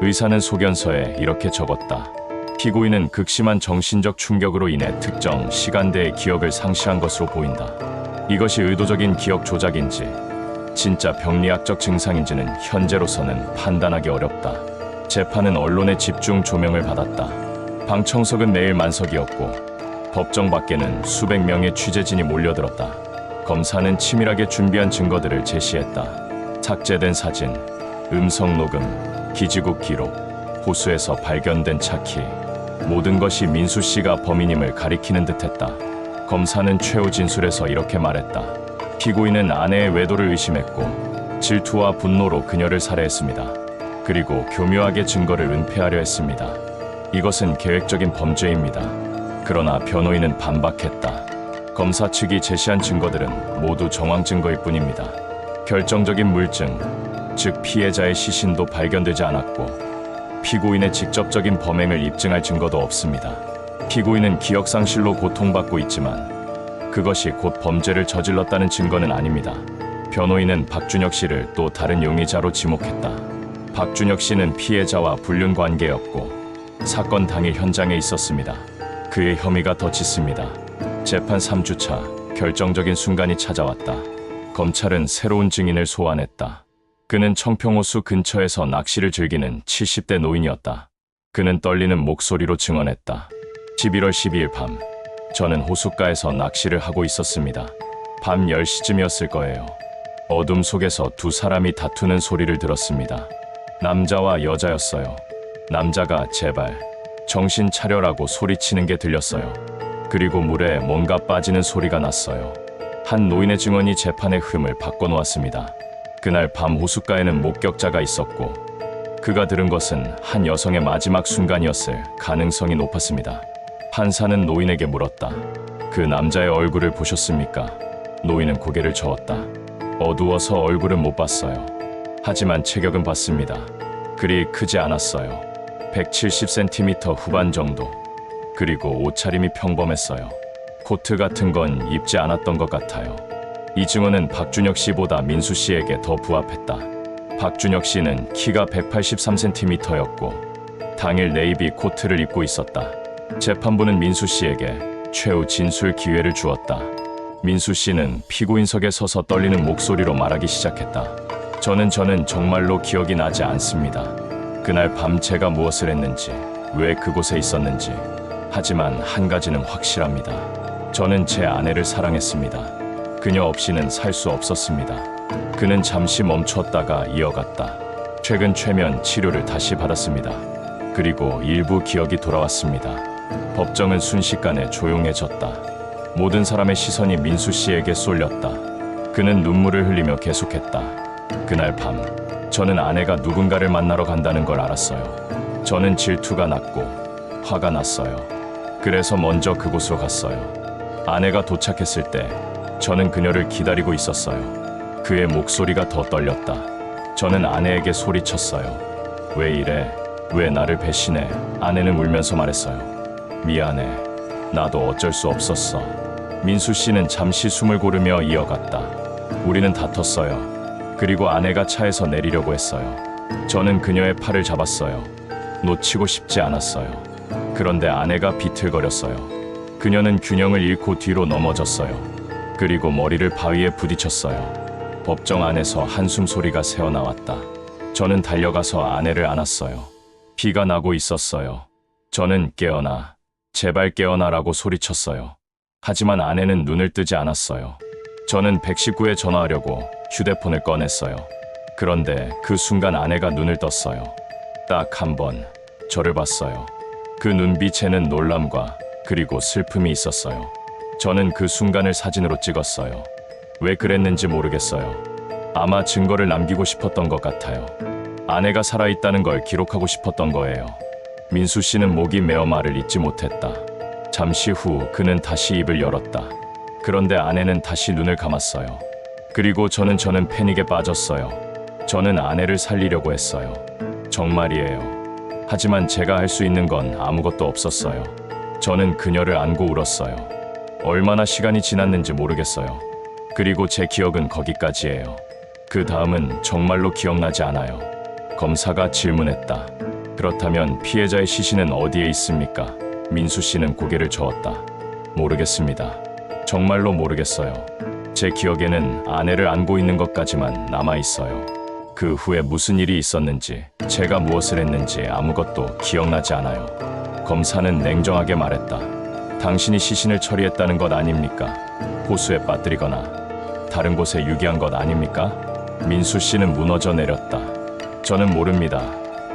Speaker 2: 의사는 소견서에 이렇게 적었다. 피고인은 극심한 정신적 충격으로 인해 특정 시간대의 기억을 상실한 것으로 보인다. 이것이 의도적인 기억 조작인지 진짜 병리학적 증상인지는 현재로서는 판단하기 어렵다. 재판은 언론의 집중 조명을 받았다. 방청석은 매일 만석이었고 법정 밖에는 수백 명의 취재진이 몰려들었다. 검사는 치밀하게 준비한 증거들을 제시했다. 삭제된 사진, 음성 녹음, 기지국 기록, 호수에서 발견된 차키, 모든 것이 민수 씨가 범인임을 가리키는 듯했다. 검사는 최후 진술에서 이렇게 말했다. 피고인은 아내의 외도를 의심했고 질투와 분노로 그녀를 살해했습니다. 그리고 교묘하게 증거를 은폐하려 했습니다. 이것은 계획적인 범죄입니다. 그러나 변호인은 반박했다. 검사 측이 제시한 증거들은 모두 정황 증거일 뿐입니다. 결정적인 물증, 즉 피해자의 시신도 발견되지 않았고 피고인의 직접적인 범행을 입증할 증거도 없습니다. 피고인은 기억상실로 고통받고 있지만 그것이 곧 범죄를 저질렀다는 증거는 아닙니다. 변호인은 박준혁 씨를 또 다른 용의자로 지목했다. 박준혁 씨는 피해자와 불륜 관계였고 사건 당일 현장에 있었습니다. 그의 혐의가 더 짙습니다. 재판 3주차 결정적인 순간이 찾아왔다. 검찰은 새로운 증인을 소환했다. 그는 청평호수 근처에서 낚시를 즐기는 70대 노인이었다. 그는 떨리는 목소리로 증언했다. 11월 12일 밤, 저는 호숫가에서 낚시를 하고 있었습니다. 밤 10시쯤이었을 거예요. 어둠 속에서 두 사람이 다투는 소리를 들었습니다. 남자와 여자였어요. 남자가 제발, 정신 차려라고 소리치는 게 들렸어요. 그리고 물에 뭔가 빠지는 소리가 났어요. 한 노인의 증언이 재판의 흐름을 바꿔놓았습니다. 그날 밤 호숫가에는 목격자가 있었고 그가 들은 것은 한 여성의 마지막 순간이었을 가능성이 높았습니다. 판사는 노인에게 물었다. 그 남자의 얼굴을 보셨습니까? 노인은 고개를 저었다. 어두워서 얼굴은 못 봤어요. 하지만 체격은 봤습니다. 그리 크지 않았어요. 170cm 후반 정도. 그리고 옷차림이 평범했어요. 코트 같은 건 입지 않았던 것 같아요. 이 증언은 박준혁 씨보다 민수 씨에게 더 부합했다. 박준혁 씨는 키가 183cm였고 당일 네이비 코트를 입고 있었다. 재판부는 민수 씨에게 최후 진술 기회를 주었다. 민수 씨는 피고인석에 서서 떨리는 목소리로 말하기 시작했다. 저는 정말로 기억이 나지 않습니다. 그날 밤 제가 무엇을 했는지, 왜 그곳에 있었는지. 하지만 한 가지는 확실합니다. 저는 제 아내를 사랑했습니다. 그녀 없이는 살 수 없었습니다. 그는 잠시 멈췄다가 이어갔다. 최근 최면 치료를 다시 받았습니다. 그리고 일부 기억이 돌아왔습니다. 법정은 순식간에 조용해졌다. 모든 사람의 시선이 민수 씨에게 쏠렸다. 그는 눈물을 흘리며 계속했다. 그날 밤, 저는 아내가 누군가를 만나러 간다는 걸 알았어요. 저는 질투가 났고 화가 났어요. 그래서 먼저 그곳으로 갔어요. 아내가 도착했을 때 저는 그녀를 기다리고 있었어요. 그의 목소리가 더 떨렸다. 저는 아내에게 소리쳤어요. 왜 이래? 왜 나를 배신해? 아내는 울면서 말했어요. 미안해. 나도 어쩔 수 없었어. 민수 씨는 잠시 숨을 고르며 이어갔다. 우리는 다퉜어요. 그리고 아내가 차에서 내리려고 했어요. 저는 그녀의 팔을 잡았어요. 놓치고 싶지 않았어요. 그런데 아내가 비틀거렸어요. 그녀는 균형을 잃고 뒤로 넘어졌어요. 그리고 머리를 바위에 부딪혔어요. 법정 안에서 한숨 소리가 새어나왔다. 저는 달려가서 아내를 안았어요. 피가 나고 있었어요. 저는 깨어나, 제발 깨어나라고 소리쳤어요. 하지만 아내는 눈을 뜨지 않았어요. 저는 119에 전화하려고 휴대폰을 꺼냈어요. 그런데 그 순간 아내가 눈을 떴어요. 딱 한 번 저를 봤어요. 그 눈빛에는 놀람과 그리고 슬픔이 있었어요. 저는 그 순간을 사진으로 찍었어요. 왜 그랬는지 모르겠어요. 아마 증거를 남기고 싶었던 것 같아요. 아내가 살아있다는 걸 기록하고 싶었던 거예요. 민수 씨는 목이 메어 말을 잇지 못했다. 잠시 후 그는 다시 입을 열었다. 그런데 아내는 다시 눈을 감았어요. 그리고 저는 패닉에 빠졌어요. 저는 아내를 살리려고 했어요. 정말이에요. 하지만 제가 할 수 있는 건 아무것도 없었어요. 저는 그녀를 안고 울었어요. 얼마나 시간이 지났는지 모르겠어요. 그리고 제 기억은 거기까지예요. 그 다음은 정말로 기억나지 않아요. 검사가 질문했다. 그렇다면 피해자의 시신은 어디에 있습니까? 민수 씨는 고개를 저었다. 모르겠습니다. 정말로 모르겠어요. 제 기억에는 아내를 안고 있는 것까지만 남아 있어요. 그 후에 무슨 일이 있었는지, 제가 무엇을 했는지 아무것도 기억나지 않아요. 검사는 냉정하게 말했다. 당신이 시신을 처리했다는 것 아닙니까? 호수에 빠뜨리거나 다른 곳에 유기한 것 아닙니까? 민수 씨는 무너져 내렸다. 저는 모릅니다.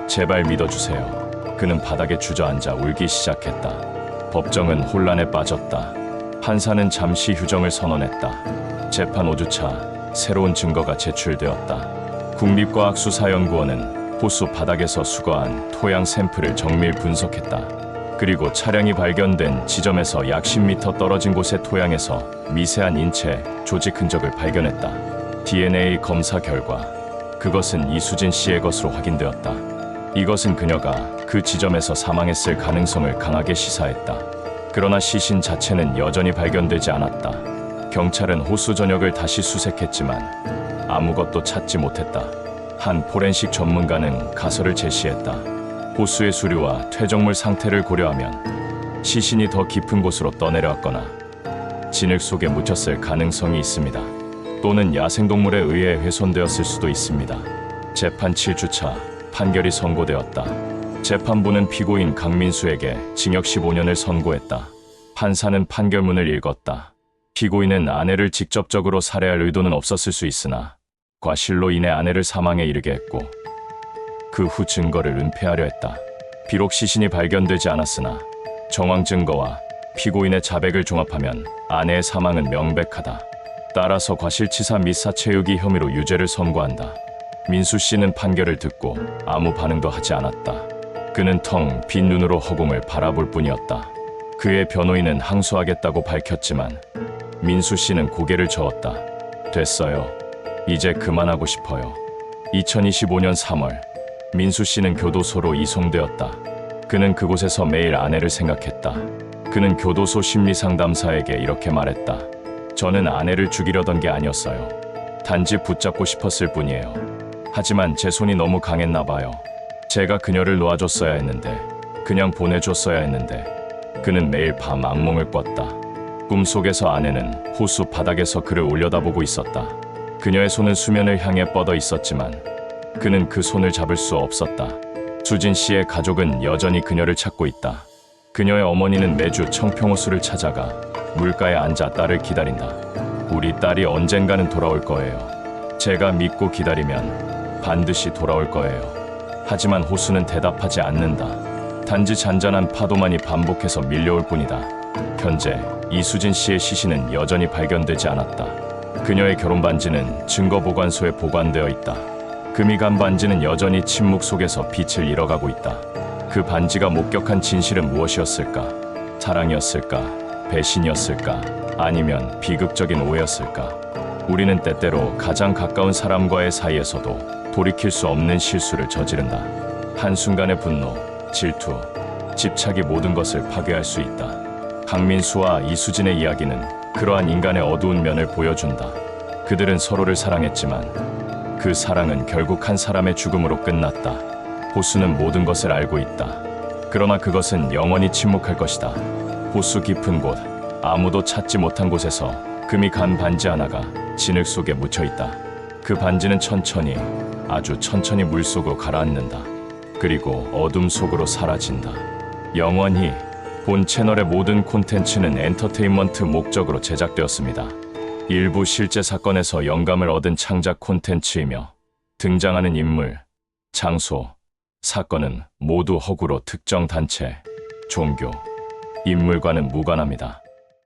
Speaker 2: 제발 믿어주세요. 그는 바닥에 주저앉아 울기 시작했다. 법정은 혼란에 빠졌다. 판사는 잠시 휴정을 선언했다. 재판 5주차 새로운 증거가 제출되었다. 국립과학수사연구원은 호수 바닥에서 수거한 토양 샘플을 정밀 분석했다. 그리고 차량이 발견된 지점에서 약 10m 떨어진 곳의 토양에서 미세한 인체 조직 흔적을 발견했다. DNA 검사 결과 그것은 이수진 씨의 것으로 확인되었다. 이것은 그녀가 그 지점에서 사망했을 가능성을 강하게 시사했다. 그러나 시신 자체는 여전히 발견되지 않았다. 경찰은 호수 전역을 다시 수색했지만 아무것도 찾지 못했다. 한 포렌식 전문가는 가설을 제시했다. 호수의 수류와 퇴적물 상태를 고려하면 시신이 더 깊은 곳으로 떠내려왔거나 진흙 속에 묻혔을 가능성이 있습니다. 또는 야생동물에 의해 훼손되었을 수도 있습니다. 재판 7주차 판결이 선고되었다. 재판부는 피고인 강민수에게 징역 15년을 선고했다. 판사는 판결문을 읽었다. 피고인은 아내를 직접적으로 살해할 의도는 없었을 수 있으나 과실로 인해 아내를 사망에 이르게 했고 그 후 증거를 은폐하려 했다. 비록 시신이 발견되지 않았으나 정황 증거와 피고인의 자백을 종합하면 아내의 사망은 명백하다. 따라서 과실치사 및 사체유기 혐의로 유죄를 선고한다. 민수 씨는 판결을 듣고 아무 반응도 하지 않았다. 그는 텅 빈 눈으로 허공을 바라볼 뿐이었다. 그의 변호인은 항소하겠다고 밝혔지만 민수 씨는 고개를 저었다. 됐어요. 이제 그만하고 싶어요. 2025년 3월 민수 씨는 교도소로 이송되었다. 그는 그곳에서 매일 아내를 생각했다. 그는 교도소 심리상담사에게 이렇게 말했다. 저는 아내를 죽이려던 게 아니었어요. 단지 붙잡고 싶었을 뿐이에요. 하지만 제 손이 너무 강했나 봐요. 제가 그녀를 놓아줬어야 했는데, 그냥 보내줬어야 했는데. 그는 매일 밤 악몽을 꿨다. 꿈속에서 아내는 호수 바닥에서 그를 올려다보고 있었다. 그녀의 손은 수면을 향해 뻗어 있었지만 그는 그 손을 잡을 수 없었다. 수진 씨의 가족은 여전히 그녀를 찾고 있다. 그녀의 어머니는 매주 청평호수를 찾아가 물가에 앉아 딸을 기다린다. 우리 딸이 언젠가는 돌아올 거예요. 제가 믿고 기다리면 반드시 돌아올 거예요. 하지만 호수는 대답하지 않는다. 단지 잔잔한 파도만이 반복해서 밀려올 뿐이다. 현재 이수진 씨의 시신은 여전히 발견되지 않았다. 그녀의 결혼 반지는 증거보관소에 보관되어 있다. 금이 간 반지는 여전히 침묵 속에서 빛을 잃어가고 있다. 그 반지가 목격한 진실은 무엇이었을까? 사랑이었을까? 배신이었을까? 아니면 비극적인 오해였을까? 우리는 때때로 가장 가까운 사람과의 사이에서도 돌이킬 수 없는 실수를 저지른다. 한순간의 분노, 질투, 집착이 모든 것을 파괴할 수 있다. 강민수와 이수진의 이야기는 그러한 인간의 어두운 면을 보여준다. 그들은 서로를 사랑했지만 그 사랑은 결국 한 사람의 죽음으로 끝났다. 호수는 모든 것을 알고 있다. 그러나 그것은 영원히 침묵할 것이다. 호수 깊은 곳, 아무도 찾지 못한 곳에서 금이 간 반지 하나가 진흙 속에 묻혀 있다. 그 반지는 천천히, 아주 천천히 물속으로 가라앉는다. 그리고 어둠 속으로 사라진다. 영원히. 본 채널의 모든 콘텐츠는 엔터테인먼트 목적으로 제작되었습니다. 일부 실제 사건에서 영감을 얻은 창작 콘텐츠이며 등장하는 인물, 장소, 사건은 모두 허구로 특정 단체, 종교, 인물과는 무관합니다.